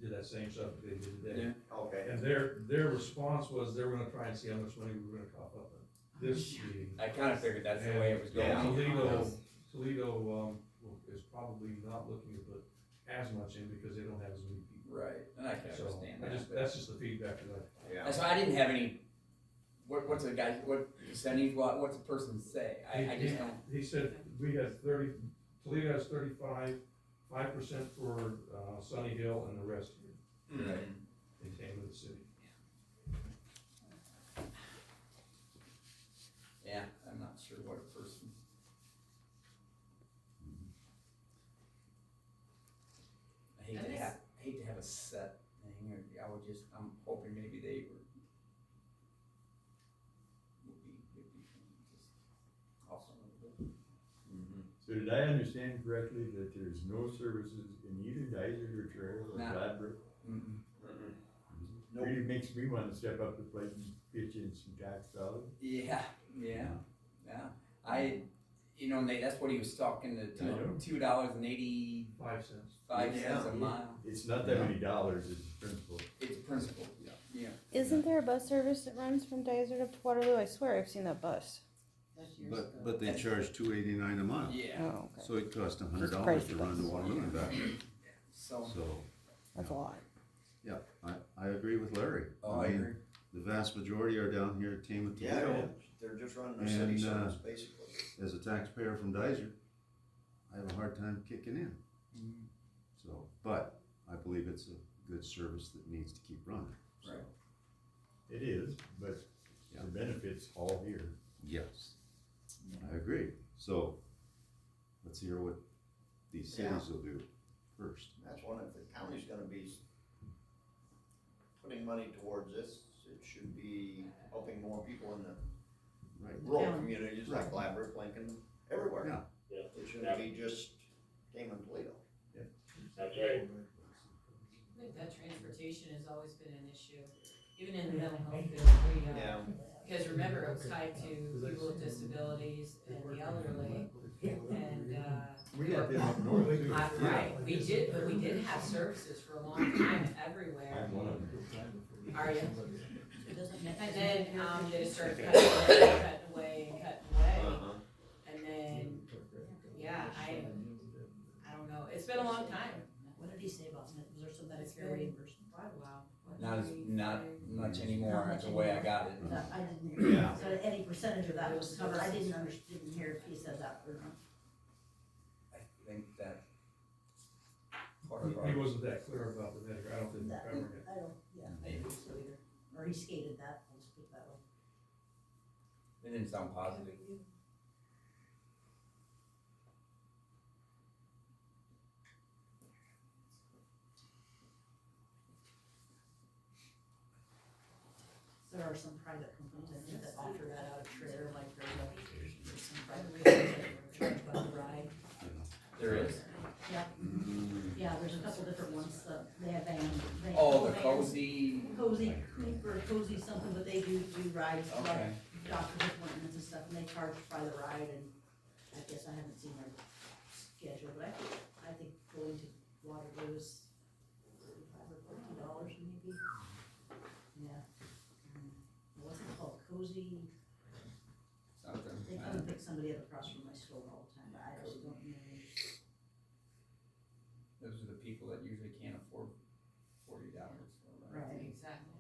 did that same stuff that they did today. Okay. And their response was they were gonna try and see how much money we were gonna cough up in this meeting. I kinda figured that's the way it was going. Yeah. Toledo is probably not looking to put as much in because they don't have as many people. Right, and I can So, understand that. that's just the feedback that I. Yeah. And so I didn't have any, what's the guy, what percentage, what's the person say? I just don't. He said we had Toledo has 35% for Sunny Hill and the rest here Right. in Tama the city. Yeah, I'm not sure what a person. I hate to have a set thing, or I'm hoping maybe they would be just off a little bit. So did I understand correctly that there's no services in either Dysart or Trail or No. Gladbrook? Nope. Really makes me wanna step up to the plate and pitch in some tax dollars. Yeah. And that's what he was talking to, I know. $2.85 5 cents. a mile. It's not that many dollars, it's principal. It's a principle, yeah. Isn't there a bus service that runs from Dysart up to Waterloo? I swear I've seen that bus. But they charge $2.89 a mile, Yeah, Oh, okay. so it costs $100 pricey to run to bus. Waterloo and back. so, So, That's a lot. yeah, I agree with Larry. I mean, agree. The vast majority are down here at Tama, Yeah, Toledo. they're just running their city And, service, basically. As a taxpayer from Dysart, I have a hard time kicking in. So, but I believe it's a good service that needs to keep running. So, Right. It is, but the benefits all here. yes, I agree. So, let's hear what these Yeah. cities will do first. That's one, if the county's gonna be putting money towards this, it should be helping more people in the rural County. communities like Gladbrook, Lincoln, everywhere. Yeah. Yeah. It shouldn't be just Cayman, Toledo. That's right. I think that transportation has always been an issue, even in the mental health field, because remember, it was tied to people with disabilities and the elderly, and, We got them up north too. right, we did, but we did have services for a long time everywhere. I'm one of them. Are you? It doesn't make And then, they just started cutting away, Uh-huh. and then, yeah, I don't know, it's been a long time. What did he say about it? Was there some It's Medicare been- reimbursement? Wow. Not much anymore, the way I got it. That I didn't hear. Yeah. So any percentage of that was covered, I didn't hear if he said that or not. I think that part of He our, wasn't that clear about the Medicare, I don't think That, I ever had. I don't, yeah, I don't think so either, or he skated that, I'll just put it that way. it didn't sound positive. There are some private companies, I think, that offer that out of trailer, like there's some private companies that charge by the ride. There is. Yeah, yeah, there's a couple different ones, they have vans. Oh, the vans. cozy, Cozy Coop or Cozy something, but they do rides, okay. like doctor's appointments and stuff, and they charge by the ride, and I guess I haven't seen their schedule, but I think going to Waterloo is $35 or $40 maybe. Yeah. What's it called, Cozy, Something. they come and pick somebody up across from my store all the time, but I just don't know. Those are the people that usually can't afford $40 for a ride. Right. Exactly.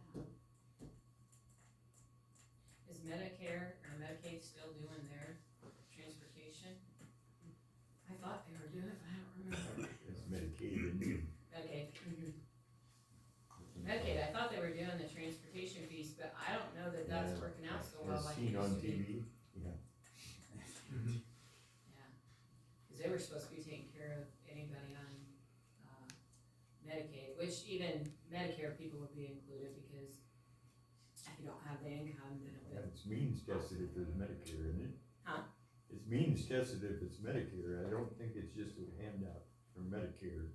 Is Medicare or Medicaid still doing their transportation? I thought they were doing it, but I don't remember. It's Medicaid, isn't it? Medicaid. Medicaid, I thought they were doing the transportation piece, but I don't know that that's Yeah. working out so well As like it seen on used to be. TV, yeah. Yeah, cause they were supposed to be taking care of anybody on, Medicaid, which even Medicare people would be included, because if you don't have the income, then it And would. it's means tested if it's Medicare, isn't it? Huh? It's means tested if it's Medicare, I don't think it's just a handout from Medicare.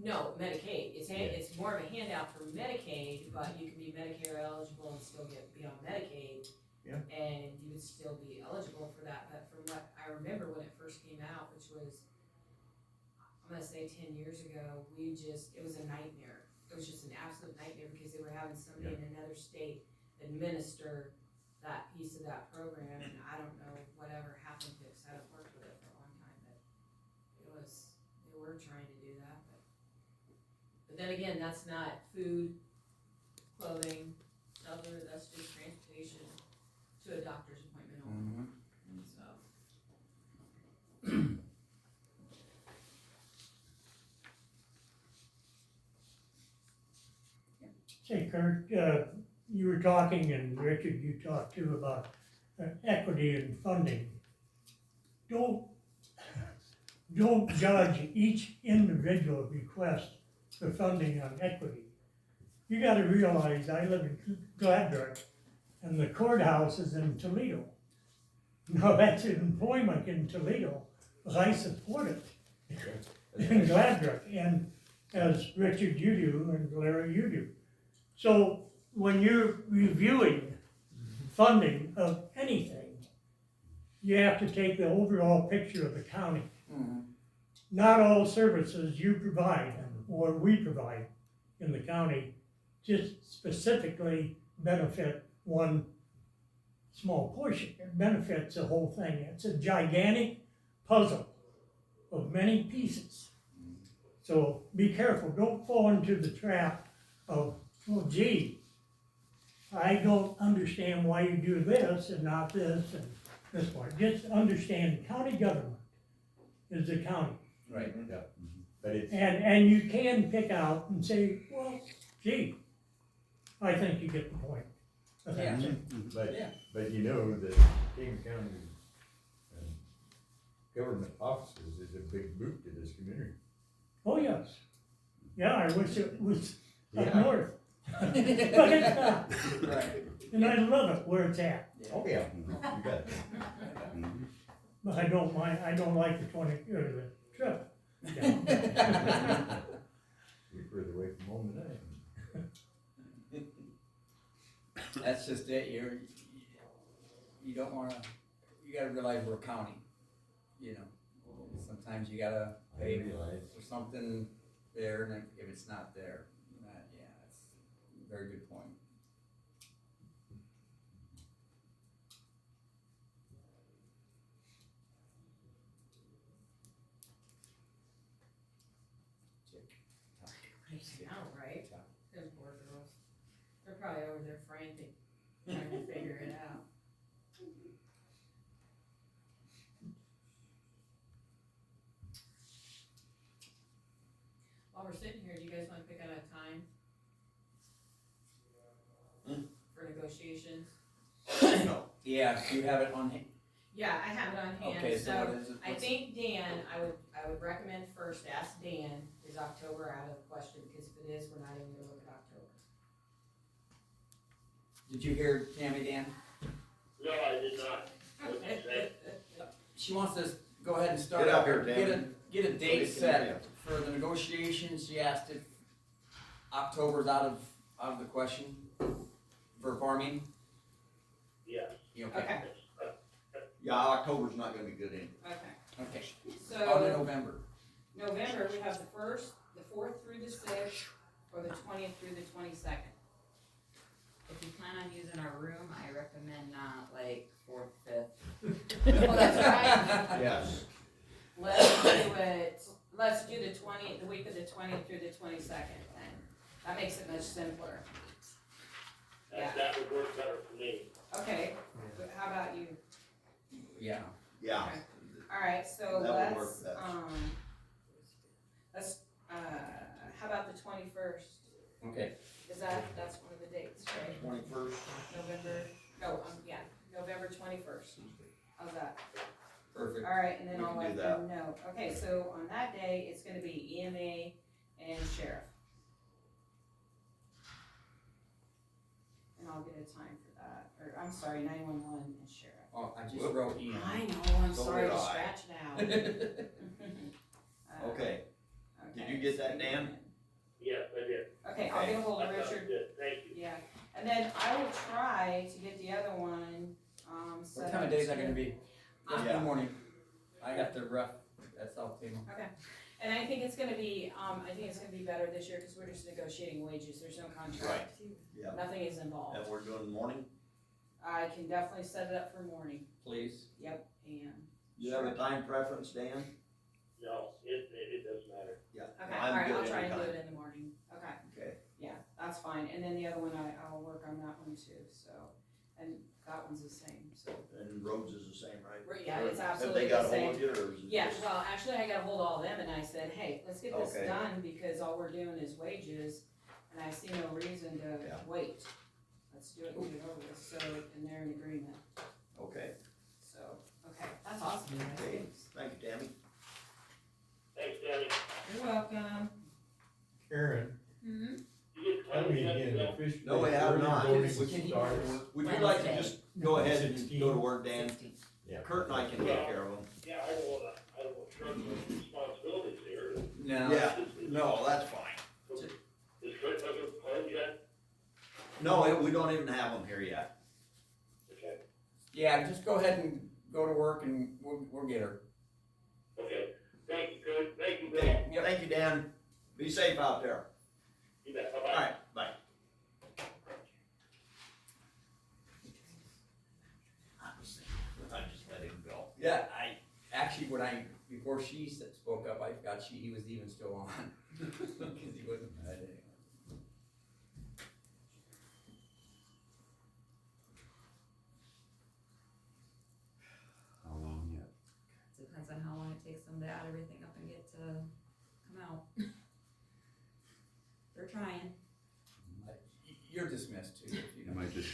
No, Medicaid, it's Yeah. it's more of a handout for Medicaid, but you can be Medicare eligible and still be on Medicaid. Yeah. And you would still be eligible for that, but from what I remember when it first came out, which was, I'm gonna say 10 years ago, it was a nightmare. It was just an absolute nightmare, because they were having somebody in another state administer that piece of that program, and I don't know whatever happened to it, 'cause I haven't worked with it for a long time, but they were trying to do that, but then again, that's not food, clothing, shelter, that's just transportation to a doctor's appointment only, and so. Say, Kurt, you were talking, and Richard, you talked too, about equity and funding. Don't judge each individual request for funding on equity. You gotta realize, I live in Gladbrook, and the courthouse is in Toledo. Now, that's employment in Toledo, but I support it in Gladbrook, and as Richard you do, and Larry you do. So when you're reviewing funding of anything, you have to take the overall picture of the county. Not all services you provide or we provide in the county just specifically benefit one small portion. It benefits the whole thing. It's a gigantic puzzle of many pieces. So be careful. Don't fall into the trap of, oh gee, I don't understand why you do this and not this and this one. Just understand county government is the county. Right. Yeah. But it's, And you can pick out and say, well, gee, I think you get the point. of that. Yeah. but you know that King County government offices is a big boot to this community. I wish it was up Yeah. north. But it's not, Right. and I love it where it's at, Oh, yeah, you bet. but I don't mind, I don't like the 20, or the trip. down. You're further away from home than I am. That's just it, you don't wanna, you gotta realize we're a county, you know. Sometimes you gotta I pay realize. for something there, and if it's not there, yeah, that's a very good point. I know, right? Those poor girls. They're probably over there frantic, trying to figure it out. While we're sitting here, do you guys wanna pick out a time? For negotiations? No. Yeah, do you have it on hand? Yeah, I have it on Okay, hand, so what so is it? I think Dan, I would recommend first, ask Dan, is October out of the question, because if it is, we're not even gonna look at October. Did you hear Tammy, Dan? No, I did not. What'd you say? She wants to go ahead and start. Get up here, Tammy. Get a So we date can set hear for the negotiations. She asked if October's out of the question for farming. Yes. You Okay, Yeah, October's not gonna be good anyway. okay, Okay. so On to November. November, we have the 1st, the 4th through the 6th, or the 20th through the 22nd. If you plan on using our room, I recommend not like 4th, 5th. Well, that's right. Yes. Let's do the week of the 20th through the 22nd then. That makes it much simpler. Yeah. That would work better for me. Okay, but how about you? Yeah. Yeah. Okay. Alright, so That would work let's, best. how about the 21st? Okay. That's one of the dates, right? 21st. November 21st. How's that? Perfect. Alright, and then We I'll can let do them know. Okay, so on that day, it's gonna be EMA and sheriff. And I'll get a time for that, or I'm sorry, 911 and sheriff. Oh, I just wrote Ian. I know, I'm So sorry did to I. scratch it out. Okay. Did you get that, Dan? Yes, I did. Okay, I'll get a hold of That sounds Richard. good, thank you. Yeah, and then I will try to get the other one, set What time of up day is that to- gonna be? Just in Yeah. the morning. I got the rough, that's all table. Okay, and I think it's gonna be, better this year, cause we're just negotiating wages, there's no contract. Yeah. Nothing is involved. And we're doing morning? I can definitely set it up for morning, Please. yep, and. You have a time preference, Dan? No, it doesn't matter. Yeah. Okay, I'm alright, good I'll try and do anytime. it in the morning, okay, Okay. yeah, that's fine, and then the other one, I'll work on that one too, so, and that one's the same, so. And Rhodes is the same, right? Yeah, it's Have absolutely they the got a same. hold of you, or is it Yeah, just? well, actually, I got a hold of all of them and I said, hey, let's get this Okay. done because all we're doing is wages and I see no reason to Yeah. wait. Let's do it and get it over with, so, and they're in agreement, Okay. so, okay, that's awesome, guys. Okay. Thanks. Thank you, Tammy. Thanks, Danny. You're welcome. Karen, Mm-hmm. You get I 20 mean, minutes again, left? officially. No, we have early not. voting We can- starts. Would you like to Wednesday. just go ahead and go to work, Dan? Yeah. Kurt and I can take care of them. Yeah, I don't wanna struggle with responsibilities here. No. Yeah, no, that's fine. Is Kurt doesn't home yet? No, we don't even have them here yet. Okay, Yeah, just go ahead and go to work and we'll get her. okay. Thank you, Kurt. Thank you, Bill. Okay, thank you, Dan. Be safe out there. You bet. Bye-bye. All right, bye. I just let him go. Yeah, actually, before she spoke up, I forgot he was even still on. Cause he wasn't, anyway. How long yet? Depends on how long it takes them to add everything up and get to come out. They're trying. You're dismissed too, if you I know. might just,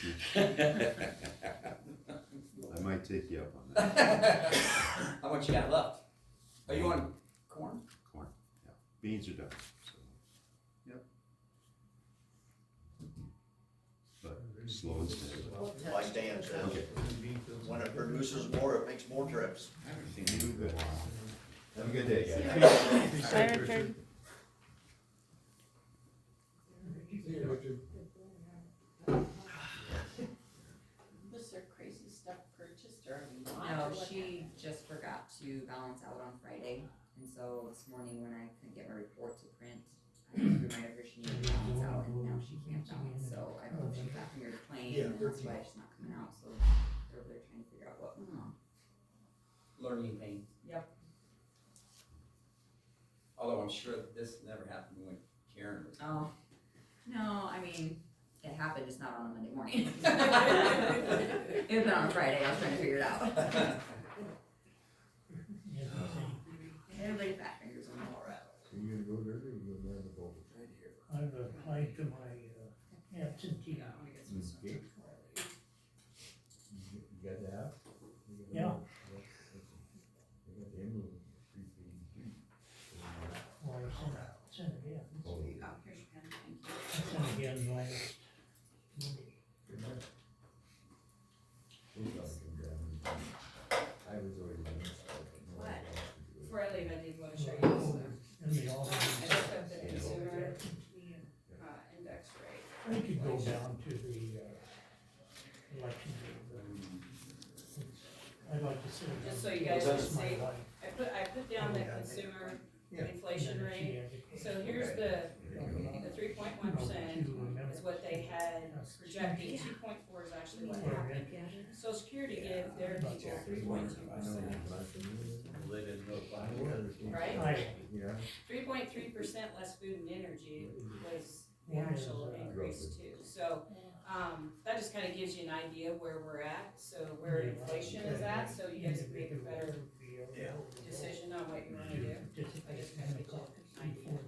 I might take you up on that. How much you got left? Are you on corn? Corn, yeah. Beans are done, so. Slow and steady. Like Dan said, Okay. when it produces more, it makes more trips. I haven't seen you in a while. Have a good day, guys. Bye, Richard. Was there crazy stuff purchased or not? No, she just forgot to balance out on Friday, and so this morning when I couldn't get my report to print, I just reminded her she needed to balance out, and now she can't balance, so I don't know if she's back here to plane, and that's why she's not coming out, so they're over there trying to figure out what went on. Learning pains. Yep. Although I'm sure this never happened when Karen was. Oh, no, I mean, it happened, just not on a Monday morning. It was on a Friday, I was trying to figure it out. Everybody's fat fingers on Colorado. So you gonna go there or you gonna grab a bowl? Right here. I've applied to my absentee. Yeah, I wanna get some stuff. Okay. You got the app? Yeah. They got the envelope, 383. Well, I sent it in. Oh, Here's your pen, thank you. I sent it in last Monday. good night. Those guys can grab them. I was already doing stuff, but no one What? else could do it. Before I leave, I did want to show you this. And they all. I just have the consumer, index rate. I could go down to the, election day, but I'd like to sit. Just so you guys can That's my see. life. I put down the consumer inflation rate. So here's the 3.1% is what they had projected. 2.4 is actually what happened. Social Security gave their people 3.2%. Well, they didn't know about it. Right? Yeah. 3.3% less food and energy was the actual increase too. So, that just kind of gives you an idea where we're at, so where inflation is at, so you guys can make a better decision on what you wanna do. I just kind of get you an idea.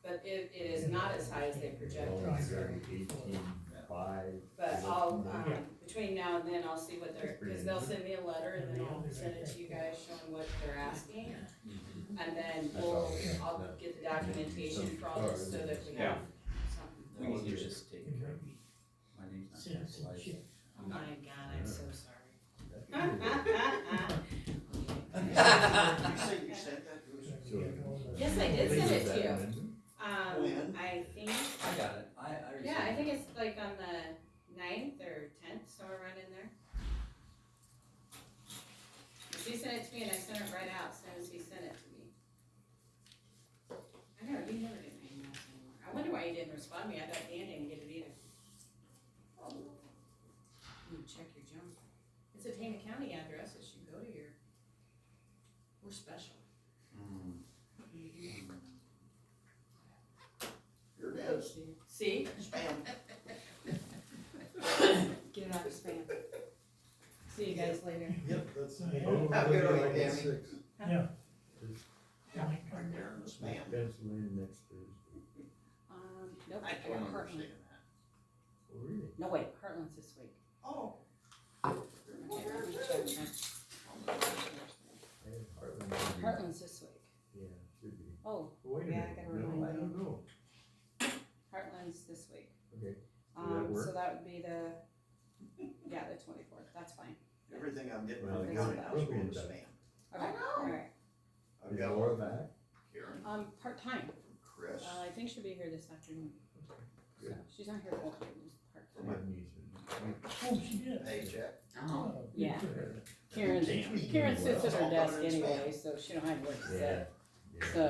But it is not as high as they projected. 18.5. But I'll, between now and then, I'll see what they're, because they'll send me a letter and then I'll send it to you guys showing what they're asking. And then I'll get the documentation for all this so that we have something. We can just take care of it. My name's not capitalized. Oh my God, I'm so sorry. You say you sent that to us? Yes, I did send it to you. When? I think, I got it. I received yeah, I it. think it's like on the 9th or 10th, somewhere right in there. He sent it to me and I sent it right out as soon as he sent it to me. He never did my emails anymore. I wonder why he didn't respond to me. I bet Dan didn't get it either. You check your junk. It's a Tama County address. It should go to your, we're special. Here it is. See? Spam. Get it out of spam. See you guys later. Yep, that's. Have a good one, Tammy. Yeah. Right there in the spam. Pencil in next Thursday. Nope, I I don't got Heartland. understand that. Oh, really? No, wait, Heartland's this week. Oh. Okay, let me check that. I had Heartland. Heartland's this week. Yeah, should be. Oh, Well, wait a Yeah, I minute. gotta No, remind I don't know. Heartland's this week. Okay. that work? So that would be the 24th, that's fine. Everything I'm getting Well, from the it's county about- now is going to spam. Okay, alright. I've Is got Laura back? Karen, Part-time. Chris, I think she'll be here this afternoon. So, Good. she's not here full-time, just My part-time. niece is. Oh, she did. paycheck. Oh, Good Yeah. for her. Karen sits at her Well, desk I'll put it in anyway, spam. so she don't have where to Yeah. sit. yeah. So,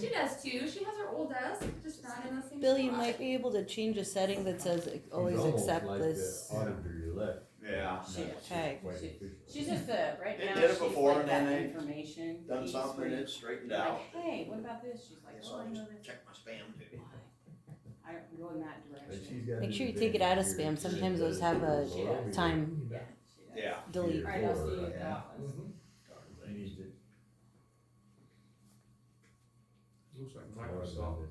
she does too, she has her old desk, just not in the same Bill, you spot. might be able to change a setting that says always She's almost accept like this the auditor you left. Yeah. She is. tag. Quite She- official. she's just right They now, did it she's before like and that then they information. Done piece something where and you're it straightened like, out. hey, what about this? She's like, So oh, I I know just this. check my spam too. I don't go in that But direction. she's got Make an sure you take it out of advantage here. spam. Sometimes those have a She does. time Yeah, she does. Yeah. delete. Alright, I'll see you at the Yeah. office. She needs it. Looks like Microsoft, for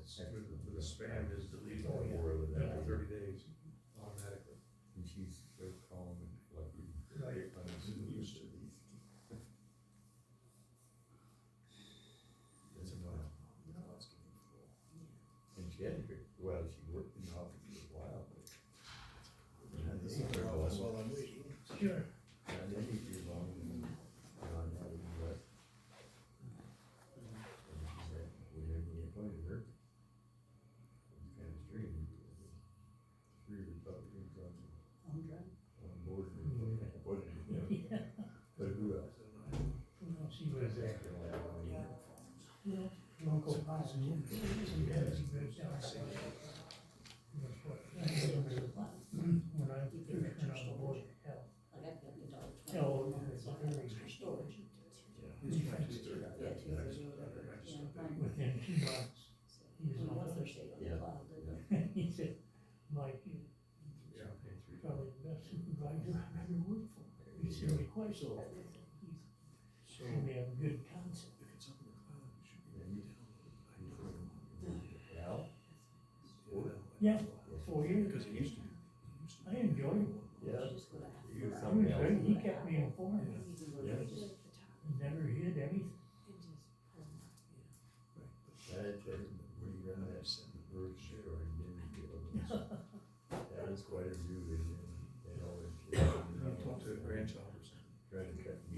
the spam is deleted Oh, yeah. after 30 days automatically. And she's so calm and fluffy. Right. Used to these. Doesn't know how. And she had to be, well, she worked in the office for a while, but Local policy. When I first went on the board of health, hell, it was very storage. Within 2 months, he was on. He said, Mike, you're probably the best supervisor I've ever worked for. He said, we question everything. We have a good concept. Yeah, 4 years. Because he used to. I enjoyed it. Yeah. He was great, he kept me informed. Never hid anything. When you run that first show, I didn't feel that was quite a view, they always. You talk to a grandchild or something. Try to cut me.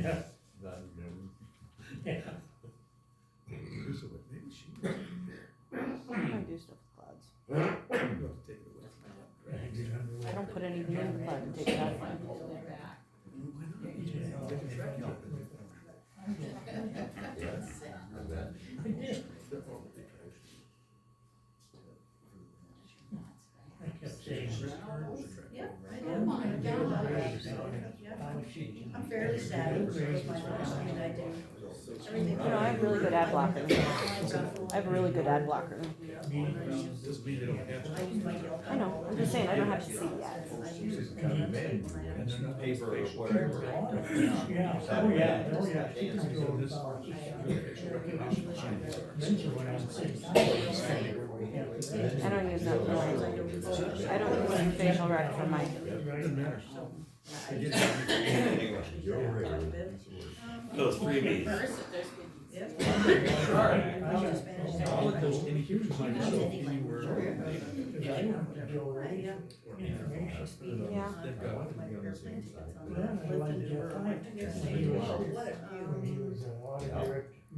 Yeah. Not even. Yeah. So what, maybe she. I do stuff with clouds. You have to take it away. I don't put anything in the cloud and take it out. Why not? They can track you. I kept saying. Yeah, I do. I'm fairly savvy with my last thing I do. Everything. You know, I have really good ad blocker. I have a really good ad blocker. Doesn't mean they don't have to. I know, I'm just saying, I don't have to see the ads. And they're not Paper or facial. whatever. Yeah, oh yeah, oh yeah. She can So go this. about- Facial recognition machines are. Mention when I'm sitting. I don't use that for my, I don't use facial rec for my, Doesn't matter. Anyway, those freebies. All of those indicators might show anywhere. yeah. They've got one.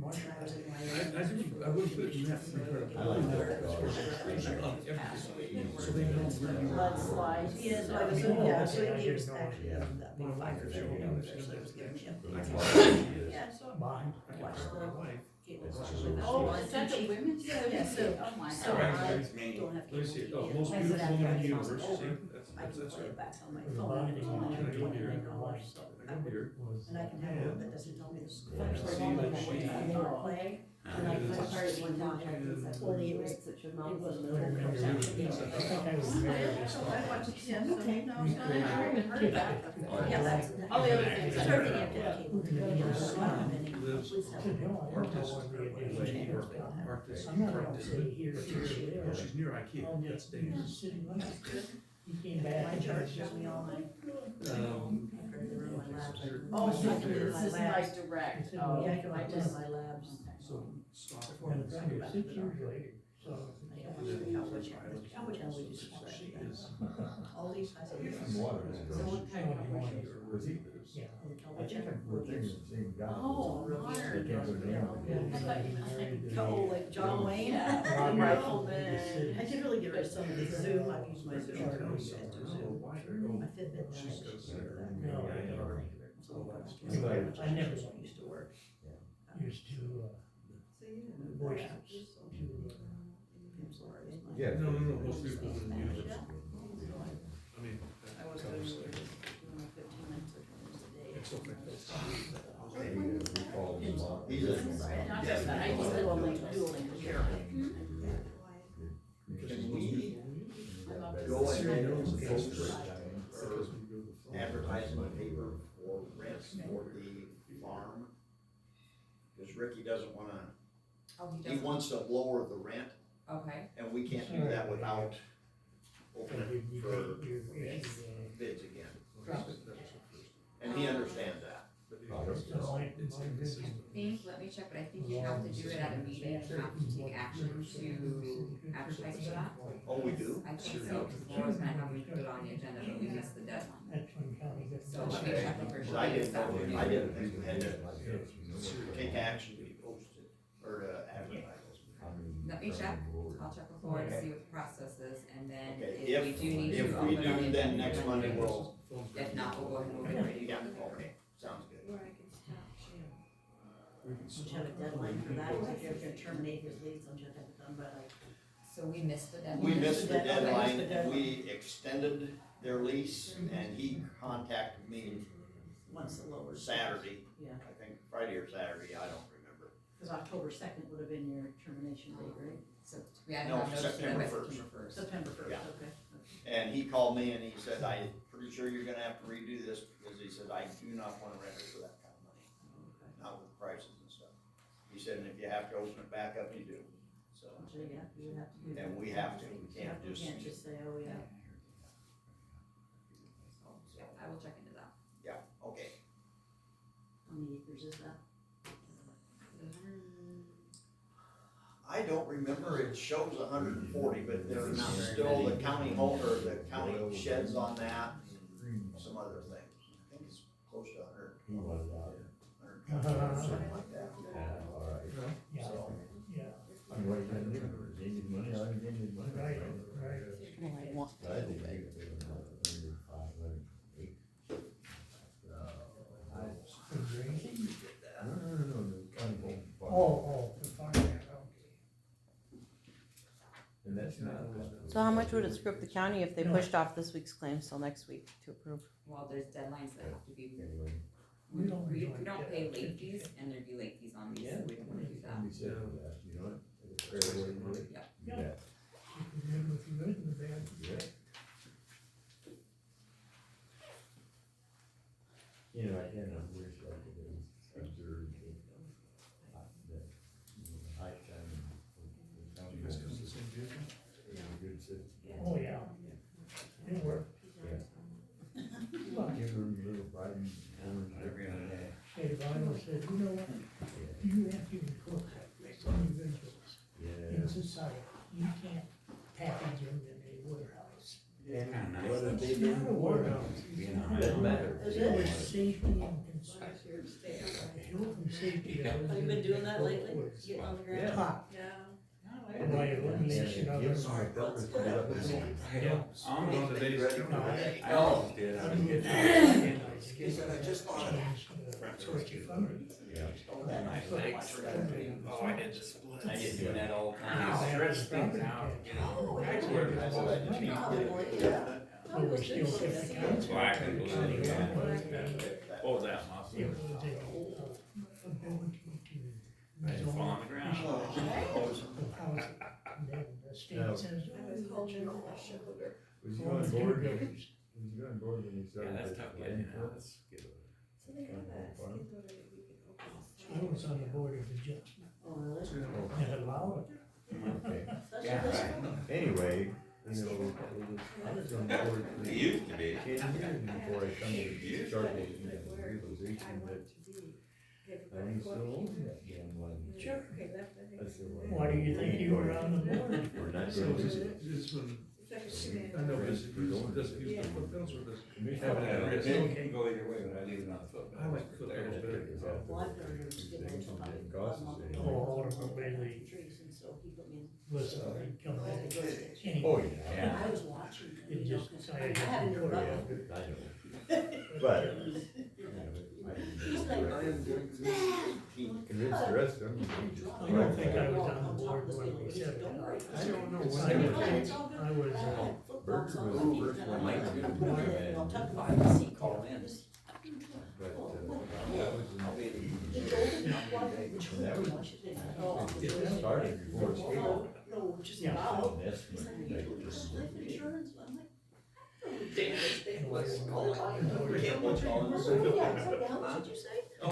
I wouldn't put it in that. So they know where you are. Mudslides, yes, so he was actually, that big fire, so it was giving him. Yeah, so I watched Oh, is that the women's? Yeah, so, Oh my so God. I It's me. don't have Let me see, cable oh, TV. most I beautiful said woman in after the I universe, found it see, over, that's I can right. play it back on my The phone, binding it's only on $29, here. so I go here. and I can have one that doesn't tell me the score. Yeah. So See, I like can play, and I started one down, when it was, it was a little. I watched it, yeah, okay, no, it's not, I haven't heard of that. Yeah, that's, all the other things, I started thinking after cable TV. Lives Artist, I'm not gonna say here, here, Oh, she's near IKEA, that's dangerous. He came back. My charge gives me all my. Oh, so I can do this my is like labs. direct. Oh, Oh, Yeah, I can I do just. my labs. So, stop. And 6 years later, so. How much can we just spread? She is. All these, I said. Water. So what kind of question? Was he? Yeah. I think we're thinking the same guy. Oh, They Mark. can't go down. I thought you meant Oh, like John Wayne, Yeah. rifleman. I did really get rid of some of the Zoom, I've used my Zoom, I don't use it to Zoom. My Fitbit. She's got a cigarette. I never Used to work. used to, voice Yeah. No, most people in the universe. I mean. I was doing 15 minutes of things a day. It's okay. He's a. Not just that, I just Dueling. Can we go ahead and post advertise in the paper for rents for the farm? Cause Ricky doesn't wanna, Oh, he he doesn't, wants to lower the rent, okay. and we can't do that without opening for bids again. And he understands that. I think, let me check, but I think you have to do it at a meeting, you have to take action to advertise for that. Oh, we do? I think so, because Laura's gonna have me put it on the agenda, but we missed the deadline. So let me check with her. Cause I didn't think we had to take action to post it, or to advertise. Let me check, I'll check with Laura to see what the process is, and then Okay, if we do need to. if we open it on the do, then agenda, next Monday we'll. If not, we'll go ahead and move it ready. Yeah, okay, sounds good. Don't you have a deadline for that? If you're gonna terminate his lease, don't you have to have it done by like? So we missed the deadline. We missed the deadline, the and deadline. we extended their lease, and he contacted me Once the lower. Saturday, Yeah, I think Friday or Saturday, I don't remember. cause October 2nd would have been your termination date, right? So we had to No, have notice of that by September 1st. September 1st. September 1st, Yeah. okay. And he called me and he said, I'm pretty sure you're gonna have to redo this, because he said, I do not wanna rent it for that kind of money, Okay. not with prices and stuff. He said, and if you have to open it back up, you do, so, So yeah, you would have to do that. and we have to, we can't You just, can't just say, oh, yeah. Yeah, I will check into that. yeah, okay. How many acres is that? I don't remember, it shows 140, but there's still the county home, or the county sheds on that, and some other things. I think it's close to 100. He was out. 100, something like that. Yeah, all right. Yeah, So, yeah, I'm what are you gonna do? Gain his money, I gain his money. right, right. Well, I want I think you could do it under 508. No, the county home. Oh, the farm, yeah, okay. And that's not. So how much would it screw up the county if they pushed off this week's claims till next week to approve? Well, there's deadlines that have to be, Anyway. we don't pay late fees, and there'd be late fees on these, so we don't wanna do that. Can be said for that, you know what? It's a fair way to do it. Yeah. You Yeah. bet. You can live with the good and the bad. Yeah. You know, I kind of wish I could have observed the high time and the county. You guys come to the same vehicle? A good system. Oh, yeah. It worked. Yeah. Well, Give them a little pride and honor. State of Iowa said, you know what, you have to include individuals Yeah. in society. You can't package them in a warehouse. And what if they It's not a didn't warehouse. Doesn't matter. Is It's it? safety and concern. Health and safety. Have you been doing that lately? Getting on the ground? Yeah. Top. Yeah. By elimination of Give them. them my purpose to get up and say, Yeah. I'm on today's. I almost did. How do you get He said, I just thought of it. source of funding? yeah. Oh, I did the split. I get doing that all the I time. stretch things out, you know. Oh, Actually, yeah. there's a lot of money. But we still get the council. Black and blue. It Oh, that muscle. was a ability I to didn't fall on zone the ground. of housing. And then the state No. says, oh, Was you all on the board? do Was goes. you on board when you Yeah, started? that's this tough land getting court? out. That's good. I was on the board of adjustment Oh, really? that allowed it. Okay, That's Yeah, what this right. one? anyway, you know, I was on board for It used to be. 10 years before I come to start making the realization that I'm still owning that damn land. Sure. I said, well, Why do you think you were on the board? We're not So going to this, do it. this one, I know, this, does use the foothills or does? Commission- Have it at risk. It can go either way, but I leave it on the foot. I like foothills better. Is that the Well, I've never heard of station stimulus on didn't it. cost us anything? Oh, ultimately, Trees, and so he put me in. listen, they come back. Oh, Anyway, yeah. I was watching, them, It you know, just 'cause decided I had to to put it interrupt him. I know. But, you know, I He's like, convinced the rest of them. I don't think I was on the board when we said don't it. worry. I don't know I when I was. I was, Burger was the first one I did. I'll tuck my seat. Call in. But, that was it started before scale. No, just Yeah. about. That's He's when like, they you just. life insurance, I'm like, Damn it. What Yeah, how much did you say? Oh,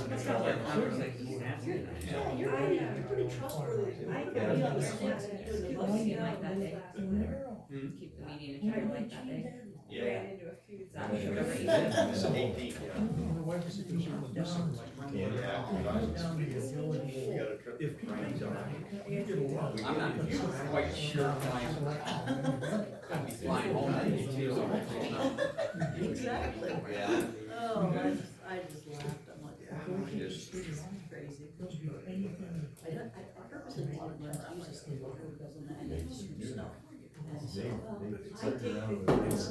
that's not like conversation happening. Yeah, you're pretty trustworthy. I can be on the sticks and you in the bus. You like that day? Keep the meeting in trail like that day. Yeah. Is that what you're gonna read? 18, yeah. If people die, you get a lot. I'm not quite sure I'd be flying home. Exactly. Yeah. Oh, I just laughed, I'm like, this is crazy. I purposely wanted to use this thing because of that, and it's snow. And so, I take pictures.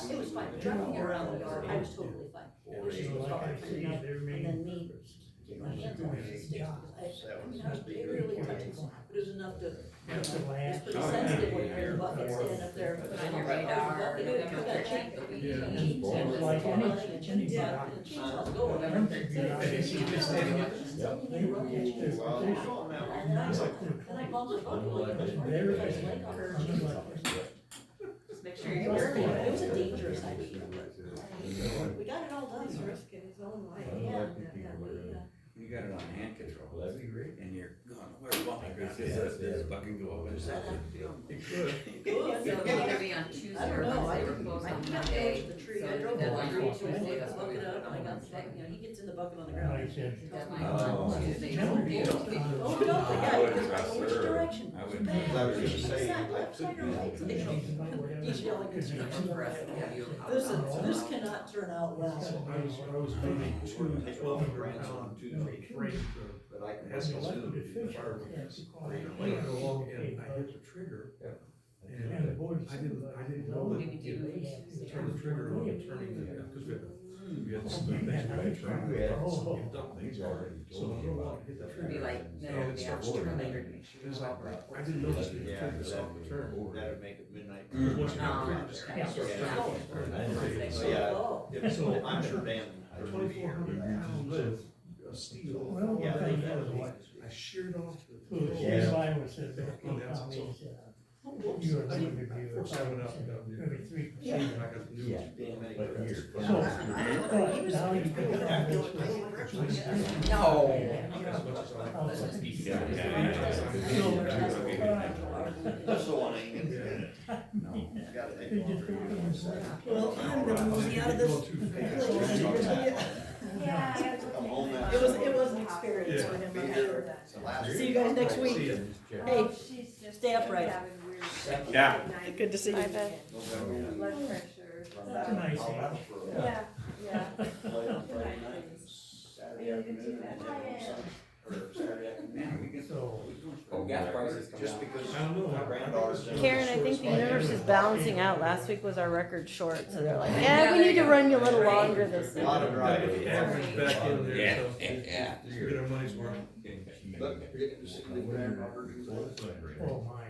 It was fine, driving around the yard, I was totally fine. You know, like I say, their And main then me, purpose get my is hands to on do it, a sticks, job. because I'm Not not be really very touching, fun. but it's enough to, That's the it's last. pretty Oh, yeah. sensitive when you're in the buckets, and if they're. Put on your radar, November 13th, there'll be Yeah. change It's in like this any, law. any Yeah, bureaucracy. and chainsaw's going. November Once 13th. you're out, Hey, it's you just like- stand They don't get their Well, position. on that one. And then I It's was like like, they're then I bumped the bucket like, They're- there's a lake on her they're- chainsaw. Just make sure It you're was, careful. it was a dangerous idea, but we got it all done. He's risking his own life. You got it on hand control, Levy rate? and you're going, where's bumping, this bucking go over. It could. So it'll either be on Tuesday I or don't know, I Wednesday, we're didn't, closed I on didn't have Monday, to the tree, so I drove the deadline line, for Tuesday, that's bucket what we up, put and I on got the Monday. bucket, he gets in the bucket on the And I ground. said, Deadline Oh. on Tuesday, Never so did. do. Oh, no, I yeah, would because trust which her. direction? I would- Bad. I was gonna say, Side, I left side, or right side? He's yelling instructions. This cannot turn out well. I was running two 1,200-pound frame but I can. That's an what's elected in the official fire has to call. I went along and I hit the trigger, And the board. I didn't know that to turn the trigger on, turning the, because we had some things by turn. You've done things already. So I go along, hit the It'll trigger. be like middle of the afternoon later to make sure. It's you're like, all I didn't notice the Yeah, trigger stop the turn. That'd make it midnight. Because once you Oh, got the trigger, just okay. starts turning. So, yeah, Oh. Yeah, so I'm sure Dan. a 2,400 pounds of steel. Well, Yeah. the thing is, what, I sheared off the. who I was said, okay, Tommy's, you are limited to do Force I went out and got the. every 3%. And I got the new. Yeah. Dan, many But credits. here. So, but now you can tell this No. As much as I. That's the one I ain't gonna Yeah. get. Gotta take longer. Well, I'm gonna mosey out of this place. Yeah, I gotta Come home now. It was an experience for him, I'm sure. Last See you guys next See week. ya. Hey, she's just stay upright. having weird. Yeah. Good to see you. November. Blood pressure. That's a nice thing. Yeah, yeah. Play on Friday night, Saturday afternoon, and then Sunday, or Saturday afternoon. Man, we can, So. oh, gas prices come Just down. because I don't know. my granddaughter's. doing Karen, I it. think the universe is balancing out. Last week was our record short, so they're like, yeah, we need to run you a little longer this A lot of week. Gotta driving. get the average back in there, Yeah, so. yeah. You get our money's worth. But you're getting to see the granddaughter do that. Oh, my,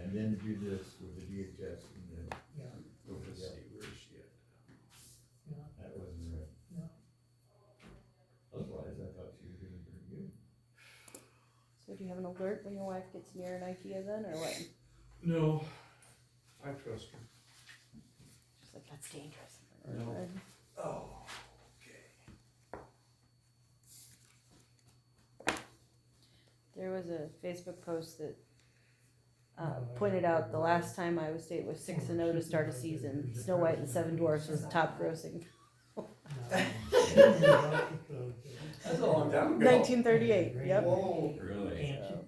And then do this with the DHS and then, yeah, Let's see, where is she at? that wasn't right. No. Otherwise, I thought she was doing pretty good. So do you have an alert when your wife gets near an IKEA then, or what? No, I trust her. She's like, that's dangerous. No. Oh, There was a Facebook post that pointed out the last time Iowa State was 6-0 to start a season, Snow White and the Seven Dwarfs was the top grossing. no. That's a long time ago. 1938, yep. Whoa. Really? Can't you?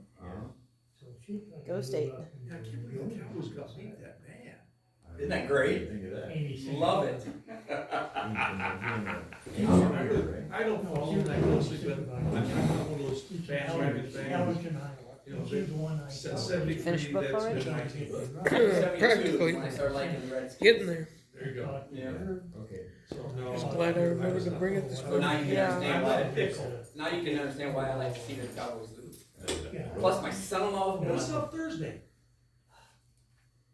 So she- Go State. yeah, I can't believe the Cowboys got beat that bad. Isn't that great? Think of that. Amy said- Love it. I don't follow them that closely, but I'm not one of those bandwagon fans. Elgin, Iowa. You know, She's the one I. Seventy-three, Finished book that's already? been 19. Practically. When I started liking the Redskins. Getting there. There you go. Yeah. Okay. So, no. Just glad I remembered to bring it this So now you can Yeah. understand I'm why, not a pickle. now you can understand why I like to see the Cowboys lose. Yeah. Plus, my son-in-law was What's born up Thursday? Yeah,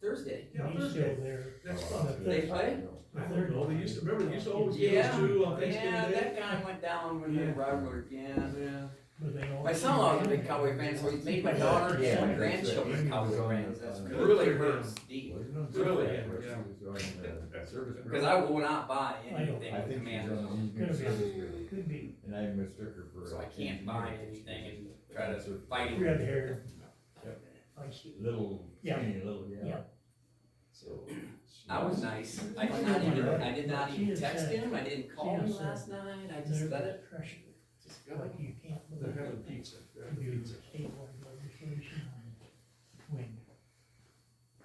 Thursday. He's still Thursday. there. Next month. They play? I don't know, they used to, remember, they used to always get Yeah, those two on Thanksgiving yeah, Day? that guy went down when the Yeah. rivalry, yeah. Yeah. But they all- My son-in-law was a big Cowboy fan, so he's made my daughter and Yeah, my that's grandchildren right. Cowboy fans. That's Good really for him. hurts deep. Wasn't on Really? Thursday, she was on, service Because grill. I will not buy I don't- anything I with think she's Commanders on on, the Could service be, grill. could be. And I mistook her for. so I a can't buy anything and try to fight it. Red hair. Yep. Feisty. Little, Yeah. skinny little, yeah. Yeah. So. I was nice. I did not even text him, I didn't call him last night, I just let it Pressure. just go. Like you can't. They're having pizza, they're To having do pizza. statewide legislation on wind.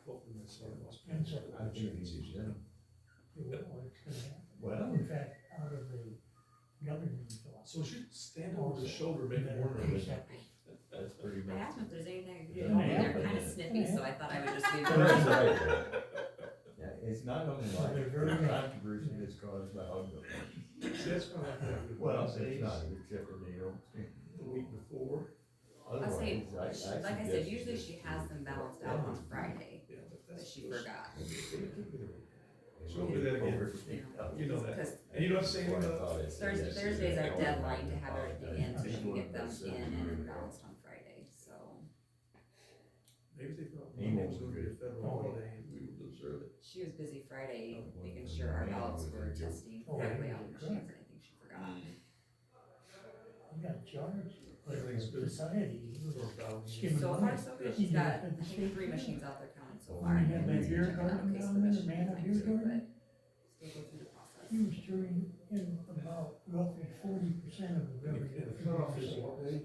Hoping that's what it was. And so, I think he's done. well, it's gonna happen. Well, In fact, out of the governor's office. So she stand over the shoulder, make it warm. that's pretty I much. asked them if there's anything I could do, Yeah, they're yeah. kind of snippy, so I thought I would just leave Well, that's it. right. Yeah, it's not only They're like very the right. controversy that's caused by hog building. See, that's kinda like that with Well, Wednesdays, it's not, except that they don't. the week before. I say, Otherwise, like I said, suggest usually that she has them balanced out on Friday, Yeah, but that's. she forgot. So we'll do that again. You know that. Because And you know what I'm saying? Thursday's our deadline to have everything in, so she can get them in and balanced on Friday, so. Maybe they thought Monday was gonna be a federal holiday and we would observe it. She was busy Friday making sure our ballots were testing correctly on the machines, and I think she forgot. You got charged, but society. So far, so good, she's got, I think, 3 machines out there counting so far. We had that She's beer checking out garden case down per there, mission man, a and beer things, garden. but still go through the process. He was turning in about roughly 40% of the And revenue. the cutoff is what day?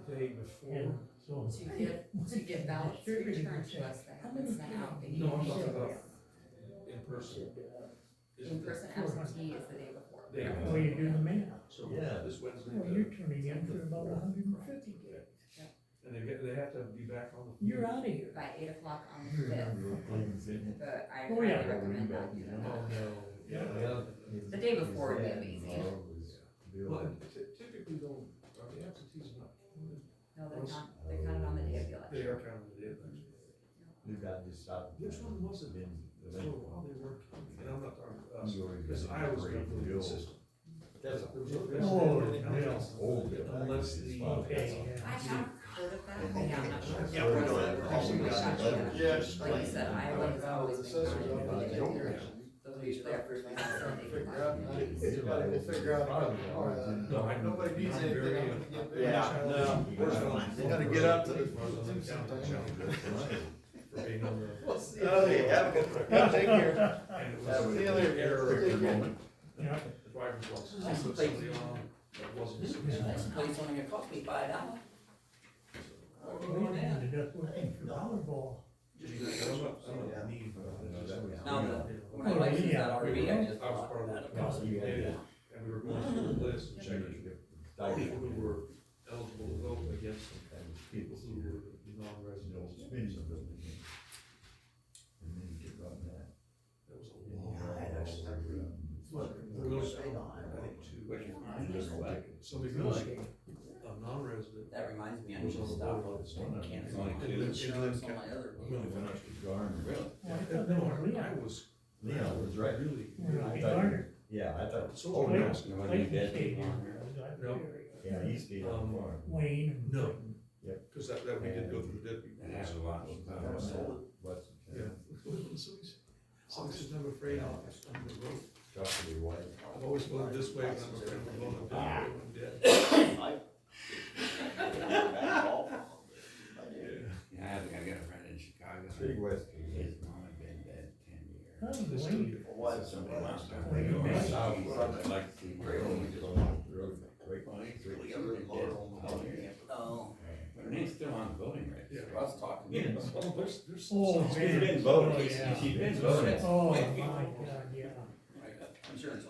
The day before? And so. To get ballots returned to us that have been sent out, they need No, I'm to talking show about us. in person. In-person absentee is the day before. Day Well, you do the math. So, Yeah. this Wednesday. Well, you're turning in for about 150 days. And they have to be back on the. You're out of here. By 8 o'clock on the 5th, but I Oh, highly yeah. recommend not doing Oh, that. no. Yeah. The day before would be amazing. Well, and typically though, are the absentees not counted? No, they're counted on the day of the They election. are counted the day of election. You got to stop. Which one was it? The For a while they were counting, and I'm not talking about us, because I was going through the system. That's There was Oh, no yeah. old. Unless the. Okay, yeah. I have heard of that, but yeah, I'm not sure. Yeah, we don't have- Actually, we shot you down. Yes. Like you said, Iowa has always been counted in the day of the election. Those are usually our first ones on Sunday. We'll figure out how to. No, nobody needs anything. Yeah, no, we're fine. You gotta get out to the. For being on the. Oh, yeah, have a good one. Take care. And it Have a was good an error Take at the care. moment. Yeah. The driver's license, put somebody on that wasn't supposed Place only gonna cost me $5. We ended up looking for Powerball. I'm not need, but. Now, when I Oh, licensed yeah. that RV, I just I was thought part of that'll the cost council, me. and we were going through the list and checking people who were eligible to vote against people who were non-residents. That was a long. Really, I think two. So because a non-resident. That reminds me, I was need on to the stop board, those. Only Can't two. insurance on my other. Really? Well, I thought No, that was I Leon. was. Leon was right. Really. Well, I he thought- learned. Yeah, I thought, So oh, was no, asking when Clayton he did. stayed in there. Was that No. area? yeah, he stayed on the farm. Wayne and. No. Yep. Cause that we did go through the dead people. It has a lot of power. What's Yeah. So he says, I'm afraid I'm the road. Chocolate white. I've always voted this way, but I'm afraid I'm going to die when I'm dead. Yeah, I got a friend in Chicago. Big West. His mom had been dead 10 years. Oh, This Wayne. dude- What? Somebody wants to. Wayne I'd Mason. like to see where he just. Well, he's really been dead all year. Oh, But her name's still on the voting register. I was talking. Yeah. Oh, there's some. Oh, She's man. been voting, Oh, yeah. she's been voting. Oh, my God, yeah. Insurance.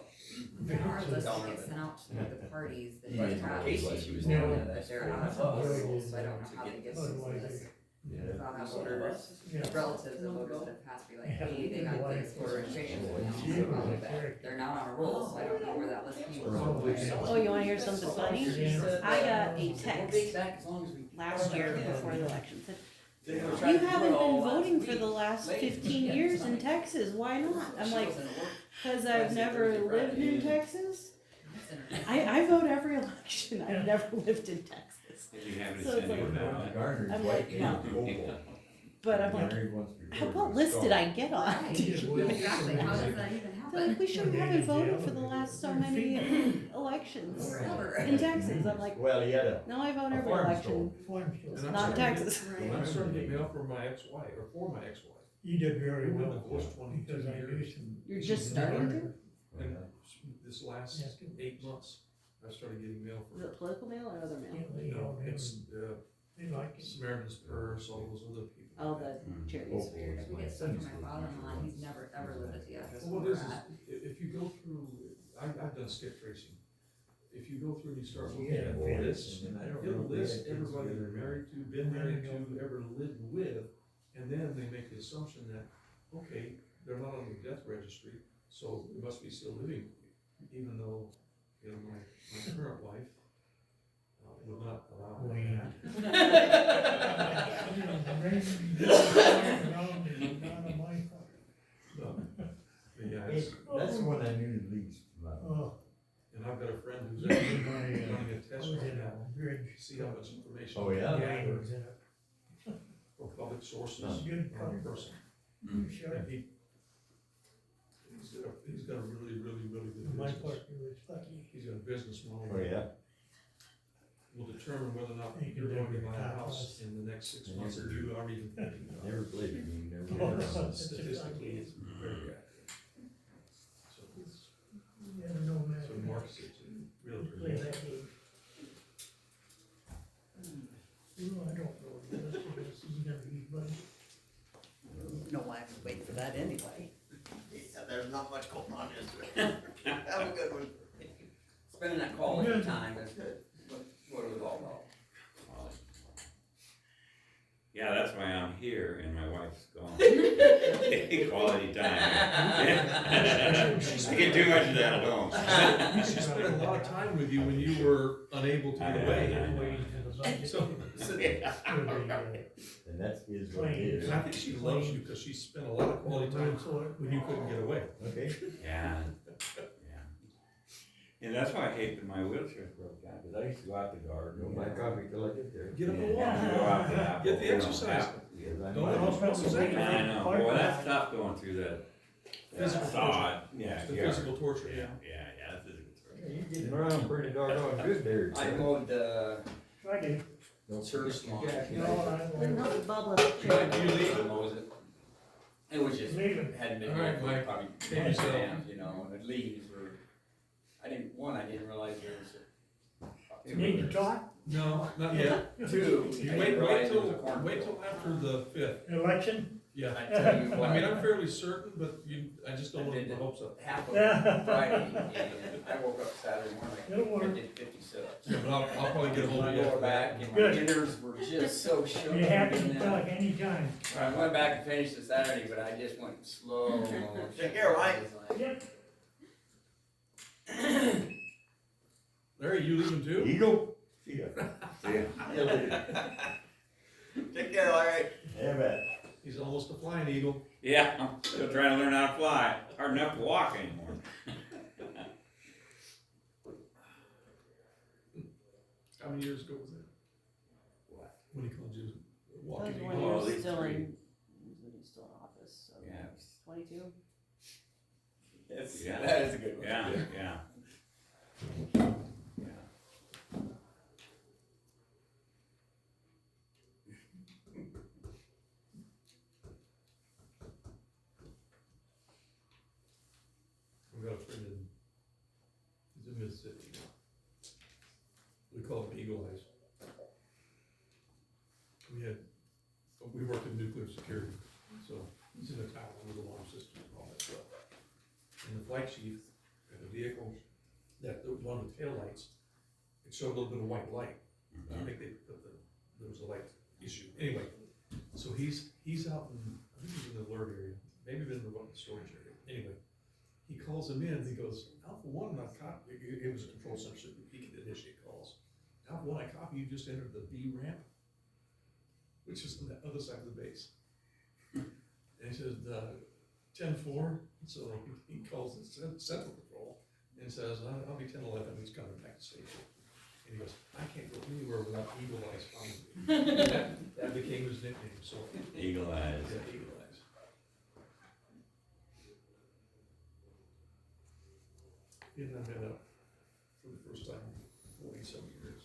Our list that gets sent out to the parties that Yeah. they have, Casey, she was No. down there. but they're out of votes, so I don't know how they get to this. Yeah. I'll have voters, Yeah. relatives of voters that have passed be like, Yeah. hey, they got this voter registration, they're not on a roll, so I don't know where that list came from. Oh, you wanna hear something funny? I got a text Back as long as we. last year before the election, said, They were you trying to do it haven't all been last voting for week. the last Late. 15 Yeah, years in something. Texas, why not? I'm She like, wasn't at work. cause I've never lived in Texas. That's I vote every election, I've never lived in Texas. Did you have it So it's send you like, a note? Garner's I'm white like, no. and opal. But I'm like, Married once before. how, what list did I get on? Right. Exactly, how does that even They're like, happen? we should haven't voted for the last so many elections Forever. in Texas. I'm like, Well, he had a, no, I vote a every farm election, Farm And store. I'm not starting to Texas. get- I'm starting to get mail from my ex-wife, or for my ex-wife. You did very We've been well. divorced 22 Because I knew years. some. You're just starting to? And this last 8 months, I started getting mail Is from, it political mail or other mail? They no, all have- it's, They like it. Samaritan's Purse, all those other people. Oh, the charities. If we get stuff from my father-in-law, he's never ever lived at the address Well, where what it we're is, at. if you go through, I've done skip tracing. If you go through and you start looking Yeah, at well, lists, and I don't it'll know if they list had kids everybody together they're or not. married to, been married to, ever lived with, and then they make the assumption that, okay, they're not on the death registry, so they must be still living with you. even though, you know, my current wife would not allow Oh, me yeah. that. But yeah, it's, That's the one I knew the least about. Oh, and I've got a friend who's yeah, actually my, running a I test was right in now, a bridge. see how much information. Oh, yeah? we Yeah, can he gather was in it. for public sources Huh. Good on a cover. person. Sure. And he's got a really, really, really good My business. partner was lucky. He's got a business model. Oh, yeah? Will determine whether or not You can you're going to never buy a top house us. in the next 6 months that you aren't even thinking about. Never played a game, never. Oh, did. that's Statistically, a it's very accurate. So, You never know, man. so markets it to Play realtors. that game. Well, I don't know, the rest of this is gonna be budget. No, I have to wait for that anyway. Yeah, there's not much going on, is there? Have a good one. Spending that quality Good. time is what it was all about. Yeah, that's why I'm here and my wife's gone. Quality time. I get too much of that alone. She spent a lot of time with you when you were unable to get away. I'm waiting for the budget. So, For the, And that's his what it is. and I think she loves you because she spent a lot of quality time when you couldn't get away. Okay. Yeah, yeah. And that's why I hate that my wheelchair broke down, because I used to go out the garden. No, my coffee till I get there. Get up and Yeah, walk. go out the apple, Get the you know, exercise. apple, yeah. Don't let those muscles ache. I know, boy, that's tough going through that Physical sod, yeah. The yeah. physical torture, Yeah, yeah. yeah, that's physical torture. You're getting around pretty doggone good there. I mowed the I do. Don't church forget your lawn. jacket. No, I Couldn't won't. help but bubble. Do you leave? I mowed it. It was just, Leaving. hadn't been All right, mowed for Mike. probably Maybe 10 so. years, you know, and the leaves were, I didn't realize there was You need to talk? No, not yet. two. You I wait didn't realize there was a till cornfield. after the 5th. Election? Yeah. I tell you what. I mean, I'm fairly certain, but I just don't I want did to it. hope so. Half of Yeah. Friday, and I woke up Saturday It'll morning, I work. did 50 sit-ups. Yeah, but I'll probably get a hold My of you. lower after back that. and my Good. innards were just so shook. You happy and to then talk anytime. I went back and finished the Saturday, but I just went slow motion. Take care, Mike. I was like, Yep. Larry, you leaving too? Eagle? See ya. Take care, Larry. Yeah, bet. He's almost a flying eagle. Yeah, I'm still trying to learn how to fly. Hard enough to walk anymore. How many years ago was that? What? When he called you That walking was when eagle? he at was least still three. in, when he was still in office, so. Yeah, 22? Yes, Yeah. that is a good one. yeah, yeah. Yeah. We got a friend in, he's in Mississippi. We call him Eagle Eyes. We worked in nuclear security, so he's in a tower with alarm systems and all that stuff. And the flight chief had a vehicle that, the one with taillights, it showed a little bit of white light. I think there was a light issue. Anyway, so he's out in, I think he's in the alert area, maybe in the storage area. Anyway, he calls him in, he goes, Alpha One, I copy, it was a control center, so he could initiate calls. Alpha One, I copy, you just entered the B ramp, which is on the other side of the base. And he says, 10-4, so he calls the central control and says, I'll be 10-11, he's coming back to station. And he goes, I can't go anywhere without Eagle Eyes following me. That became his nickname, so. Eagle Eyes. Yeah, Eagle Eyes. He and I met up for the first time in 40-some years.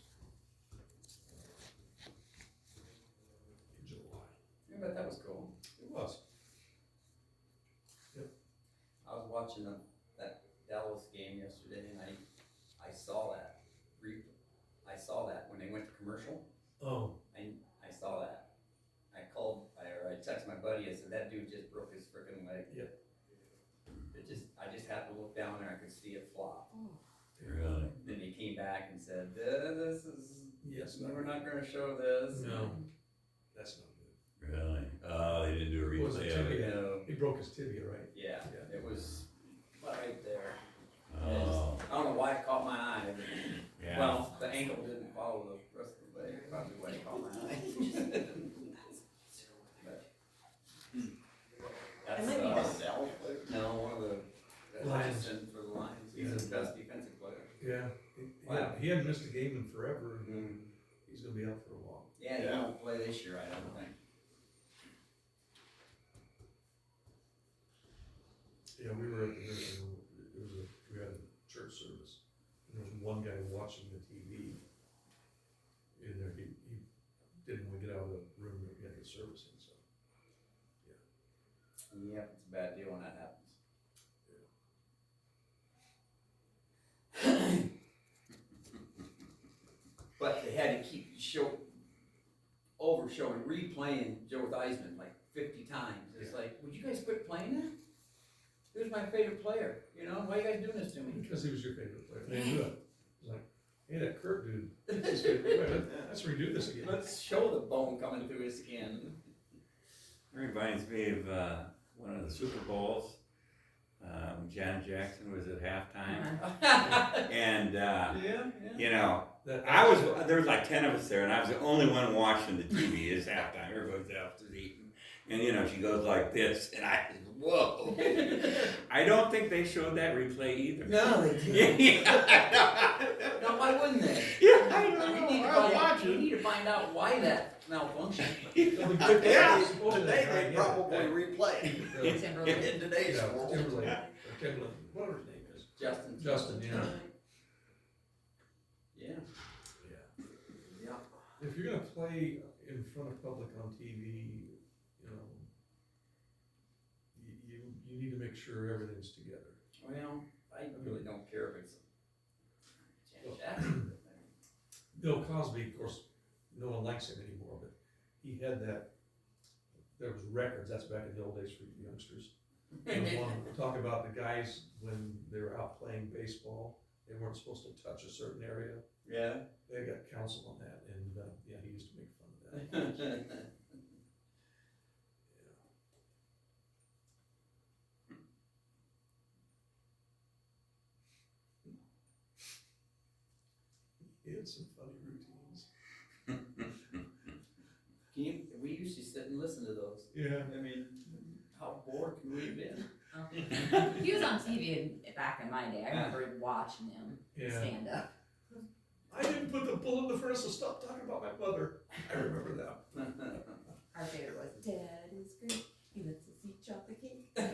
In July. Yeah, but that was cool. It was. I was watching that Dallas game yesterday, and I saw that. I saw that when they went to commercial. Oh. I saw that. I texted my buddy. I said that dude just broke his freaking leg. Yep. I just happened to look down there. I could see it flop. Really? Then he came back and said, "This is Yes. we're not going to show this." No. That's not good. Really? Oh, they didn't do a Was it replay of it. tibia? No. He broke his tibia, right? Yeah, Yeah. it was right there. Oh. I don't know why it caught my eye. Yeah. Well, the ankle didn't follow the rest of the leg, probably why it caught my eye. That's, It might be no, one of the Lions. assistant for the Lions. He's the best defensive player. Yeah, Wow. he hadn't missed a game in forever, and Mm. he's gonna be out for a while. Yeah, he won't play this year, I don't think. Yeah, we were at we had a church service, and there was one guy watching the TV. In there, he didn't want to get out of the room that he had the service in, so. Yep, it's a bad deal when that happens. But they had to keep showing, replaying Joe Theismann like 50 times. It's like, would you guys quit playing that? He was my favorite player, you know? Why are you guys doing this to me? Because he was your favorite player. They knew it. It was like, hey, that Kurt dude, that's his favorite player. Let's redo this again. Let's show the bone coming through his skin. It reminds me of one of the Super Bowls. When Janet Jackson was at halftime, and you know, there was like 10 of us there, and I was the only one watching the TV. It's halftime, everybody's out to eating, and you know, she goes like this, and I said, whoa. I don't think they showed that replay either. No, they didn't. No, why wouldn't they? Yeah, I don't know. We need to find out why that malfunctioned. Today they probably replay it. Timberlake. In today's world. Timberlake, whatever his name is. Justin, yeah. Yeah. If you're gonna play in front of public on TV, you know, you need to make sure everything's together. Well, I really don't care if it's Janet Jackson. Bill Cosby, of course, no one likes him anymore, but he had that, there was records, that's back in the old days for you youngsters. And one talk about the guys when they were out playing baseball, they weren't supposed to touch a certain area. Yeah. They got counsel on that, and yeah, he used to make fun of that. He had some funny routines. We used to sit and listen to those. Yeah. I mean, how bored can we have been? He was on TV back in my day. I remember watching him stand up. I didn't put the bull in the furnace, so stop talking about my mother. I remember that. Our favorite was Dad is great. He lets us eat chocolate cake. Yeah.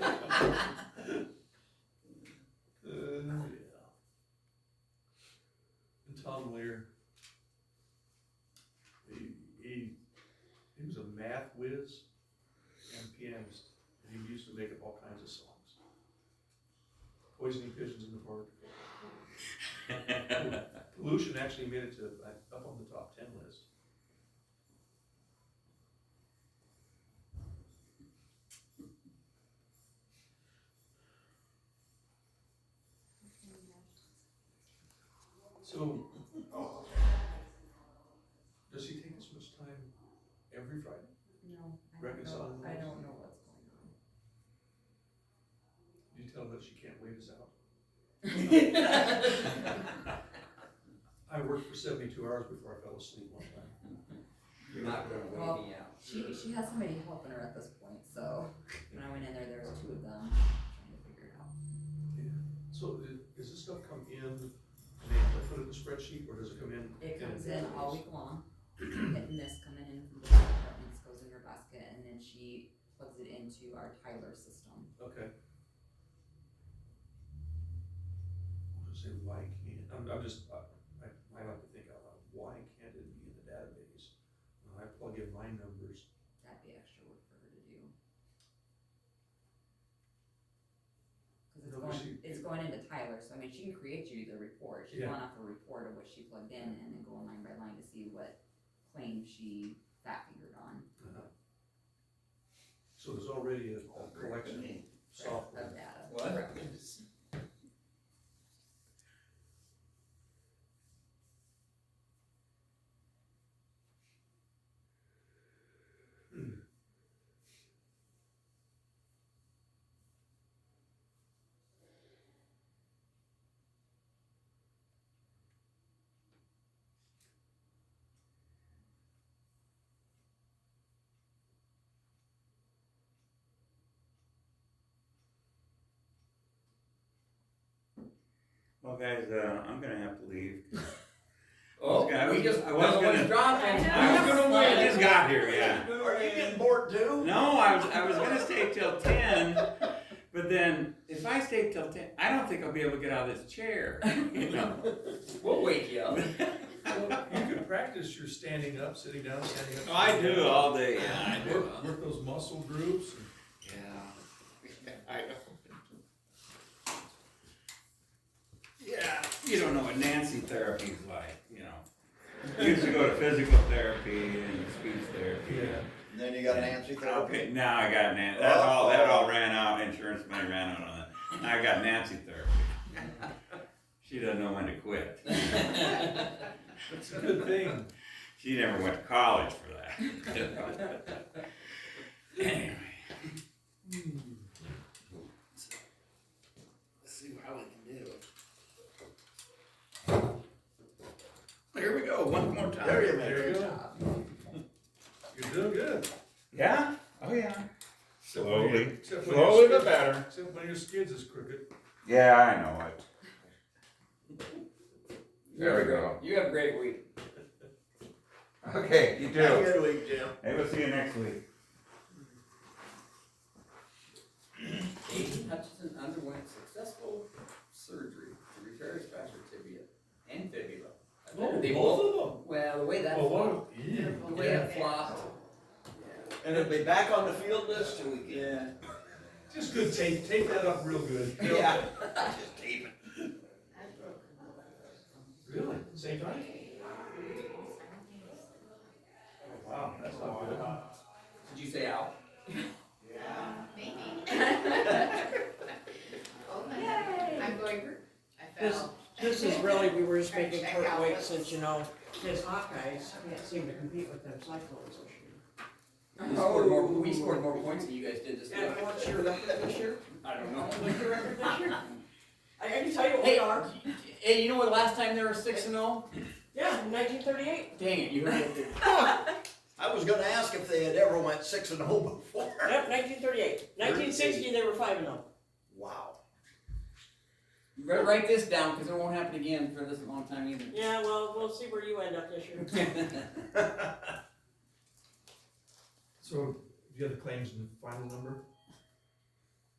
And Tom Lear, he was a math whiz and pianist, and he used to make up all kinds of songs. Poisoning pigeons in the park. Pollution actually made it to up on the top 10 list. So, does he take this much time every Friday? No, Reconciling I those? don't know what's going on. Do you tell her that she can't wait us out? I worked for 72 hours before I fell asleep one time. You're not gonna wait me out. She has somebody helping her at this point, so when I went in there was 2 of them trying to figure it out. Yeah. So does this stuff come in, and they have to put it in a spreadsheet, or does it come in? It comes in all week long, hitting this coming in from the departments, goes in her basket, and then she plugs it into our Tyler system. Okay. I'll just say, why can't, I'm just, I like to think out loud, why can't it be in the database? When I plug in my numbers, That'd be extra work for her to do. Cause it's going into Tyler, so I mean, she can create you the report, she's going off a report of what she plugged in, and then going line by line to see what claim she fat fingered on. so there's already a collection of software. Of data. What? Well, guys, I'm gonna have to leave. Oh, I was we just, gonna- one of us dropping. I just got here, yeah. Are you getting bored too? No, I was gonna stay till 10, but then if I stay till 10, I don't think I'll be able to get out of this chair. You know? We'll wake you up. Well, you can practice your standing up, sitting down, standing up. Oh, I do all day, yeah, I do. Work those muscle groups. Yeah. I know. Yeah, you don't know what Nancy therapy is like, you know. I used to go to physical therapy and speech therapy. Yeah. And then you got Nancy therapy. Okay, now I got Nancy. That all ran out. Insurance money ran out on that. Now I got Nancy therapy. She doesn't know when to quit. That's a good thing. She never went to college for that. Anyway. Let's see how we can do. Here we go, one more time. There you There you go. go. You're doing good. Yeah? Oh, yeah. Slowly. Except when Slowly your but skids- better. Except when your skids is crooked. Yeah, I know it. There we go. You have a great week. Okay, you Have a too. good week, Jim. Hey, we'll see you next week. Aiden Hutchison underwent successful surgery to repair his fractured tibia and fibula. Oh, They both of them? Well, the way that Oh, flopped, one. the way it flopped. And it'll be back on the field this weekend. Yeah. Just good tape. Tape that up real good. Yeah. Just tape it. Really? Same time? Wow, that's not good. Did you say out? Maybe. I'm going, I fell. This is really, we were just making Check Kurt out wait what's- since, you know, his Hawkeyes can't seem to compete with them Cyclones this year. We scored more points than you guys did this year. And what's your record this year? I don't know. What's your record this year? I can tell you what Hey, we are. Hey, you know what, last time they were 6-0? Yeah, 1938. Dang it, you heard it. I was gonna ask if they had ever went 6-0 before. Yep, 1938. 1960, they were 5-0. Wow. You better write this down, because it won't happen again for this long time either. Yeah, well, we'll see where you end up this year. So, do you have the claims and the final number?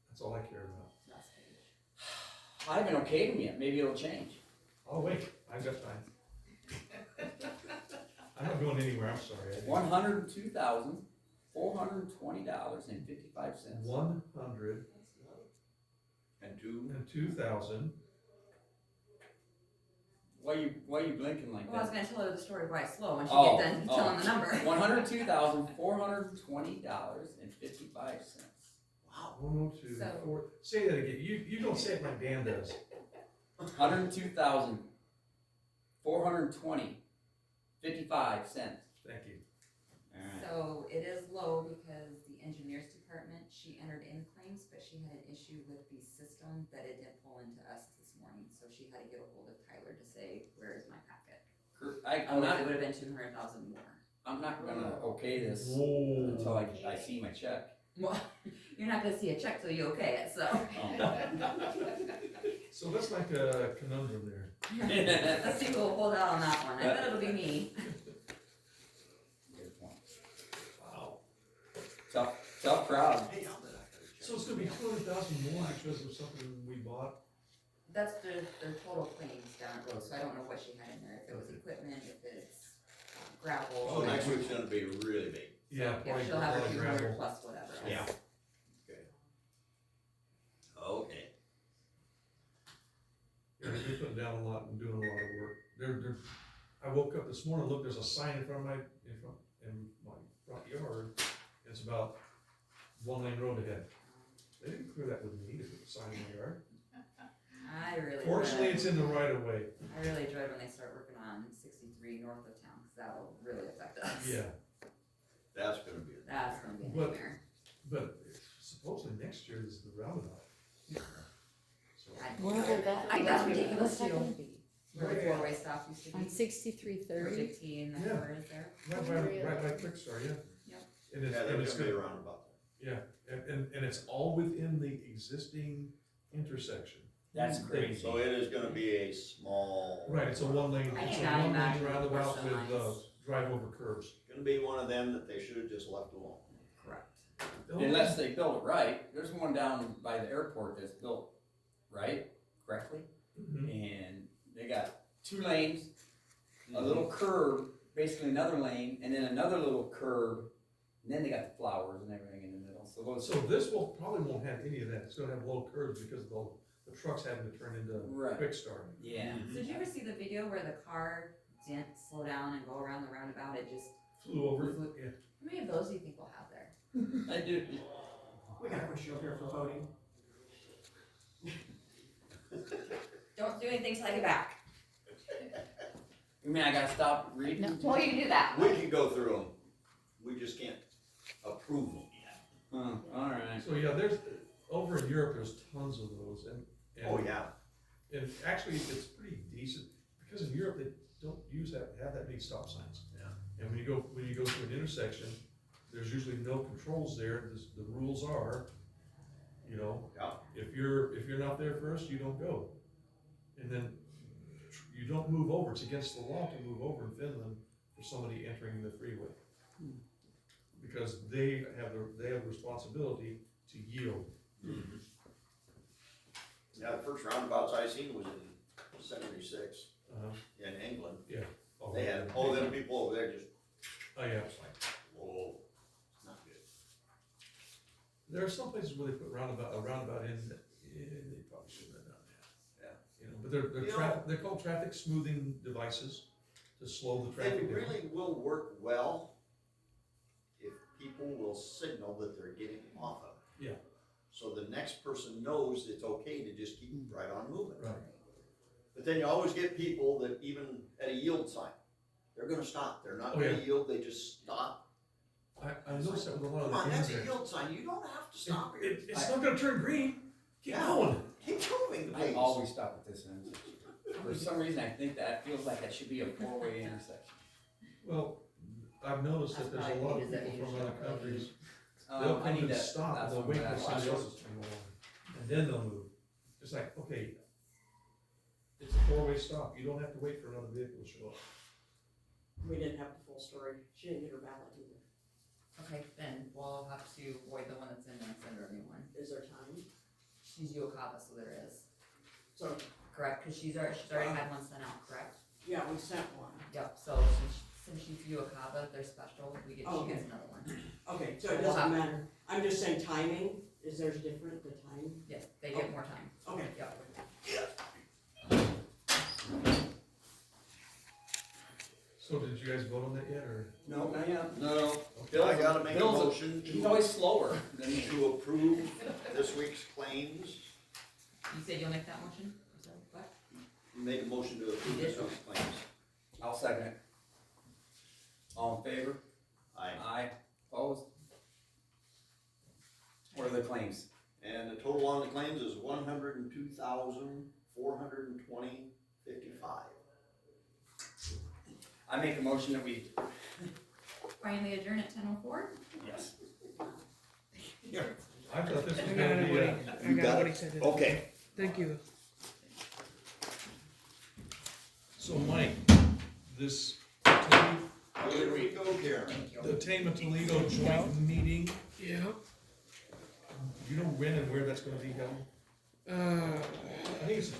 That's all I care about. I haven't okayed them yet, maybe it'll change. Oh, wait, I've got time. I'm not going anywhere, I'm sorry. $102,420.55. 100 And two. and 2,000. Why you blinking like Well, I was that? gonna tell her the story why it's slow when she Oh, gets done oh. telling the number. $102,420.55. Wow. 102, So- 4. Say that again. You don't say it like Dan does. $102,420.55. Thank you. Alright. So it is low because the engineers department, she entered in claims, but she had an issue with the system that it didn't pull into us this morning. So she had to get a hold of Tyler to say, where is my packet? I'm Otherwise, not, it would have been 200,000 more. I'm not gonna okay this Whoa. until I see my check. Well, you're not gonna see a check till you okay it, so. So that's like a conundrum there. Let's see who will hold out on that one. I bet it'll be me. Good point. Wow. Tough crowd. Hey, I'll bet I could. So it's gonna be 200,000 more because of something we bought? That's their total claims down the road, so I don't know what she had in there, if it was equipment, if it's gravel. Oh, next week's gonna be really big. Yeah, Yeah, probably, she'll have a probably few gravel. hundred plus whatever else. Yeah. Okay. Yeah, they're putting down a lot and doing a lot of work. They're, I woke up this morning, look, there's a sign in front of in my front yard. It's about 1 lane road ahead. They didn't clear that with me to put a sign in my yard. I really. Fortunately, it's in the right of way. I really dread when they start working on 63 north of town, cause that'll really affect us. Yeah, That's gonna be. That's gonna be a But- nightmare. but supposedly next year is the roundabout. So, That's ridiculous too. Where the four-way stop used to be. On 6330. 15, that's Yeah. where it is there. right by Quick Start, yeah. Yep. And Yeah, it's, there's and it's gonna be a good, roundabout. yeah, and it's all within the existing intersection. That's crazy. So it is gonna be a small. Right, it's a one lane, I it's a cannot one lane imagine roundabout the with, semis. drive over curbs. Gonna be one of them that they should've just left alone. Correct. Unless they build it right, there's one down by the airport that's built right, correctly, Mhm. and they got 2 lanes, a little curb, basically another lane, and then another little curb, and then they got the flowers and everything in the middle, so those. So this probably won't have any of that, it's gonna have low curves because the trucks having to turn into Right. quick start. Yeah. So did you ever see the video where the car didn't slow down and go around the roundabout, it just, Flew over it, Flew- yeah. how many of those do you think we'll have there? I do. We gotta push you up here for voting. Don't do anything till I get back. You mean I gotta stop reading? No. Well, you can do that. We can go through them, we just can't approve them yet. Oh, alright. So, yeah, over in Europe, there's tons of those, and. Oh, yeah. And actually, it's pretty decent, because in Europe, they don't have that many stop signs. Yeah. And when you go through an intersection, there's usually no controls there, the rules are, you know, Yeah. if you're not there first, you don't go. And then you don't move over, it's against the law to move over in Finland for somebody entering the freeway. Because they have the responsibility to yield. Yeah, the first roundabouts I seen was in '76 in England. Yeah. They had, them people over there just, Oh, yeah, it's like, whoa, not good. there are some places where they put a roundabout in that, they probably shouldn't have done that. Yeah. You know, but they're called traffic smoothing devices to slow the traffic It down. really will work well if people will signal that they're getting off of it. Yeah. So the next person knows it's okay to just keep right on moving. Right. But then you always get people that even at a yield sign, they're gonna stop, they're not Oh, gonna yeah. yield, they just stop. I noticed that with a lot of Come on, the that's games a there. yield sign, you don't have to stop here. It's not gonna turn green, keep Yeah. going. Keep moving, I please. always stop at this intersection. For some reason, I think that feels like it should be a 4-way intersection. Well, I've noticed that That's there's a probably lot of needed that people from you other should countries, they'll I come need to to stop, and that's they'll one wait that I for somebody watch. else's turn along, and then they'll move. It's like, okay, it's a 4-way stop, you don't have to wait for another vehicle to show up. We didn't have the full story. She didn't get her ballot either. Okay, then we'll have to void the one that's in and send her a new one. Is there time? She's Uokava, so there is. So, Correct, cause she's already had one sent out, correct? yeah, we sent one. Yep, so since she's Uokava, they're special, she gets another one. Okay, so So it we'll doesn't have- matter. I'm just saying timing, is theirs different, the time? Yes, they get more time. Okay. Yep. So did you guys vote on that yet, or? No, not yet. No, Bill's I gotta make a Bill's motion He's always slower than me. to approve this week's claims. You said you'll make that motion? So, what? Make a motion to approve this week's claims. I'll second it. All in favor? Aye. Aye. Opposed? What are the claims? And the total on the claims is $102,420.55. I make a motion that we. Finally adjourn at 10:04? Yes. I thought this was I got gonna it, be, I got what he said. Okay. Thank you. so Mike, this, Here we go, Karen. the Tama Toledo joint meeting, Yeah. you know when and where that's gonna be held? Uh, I think it's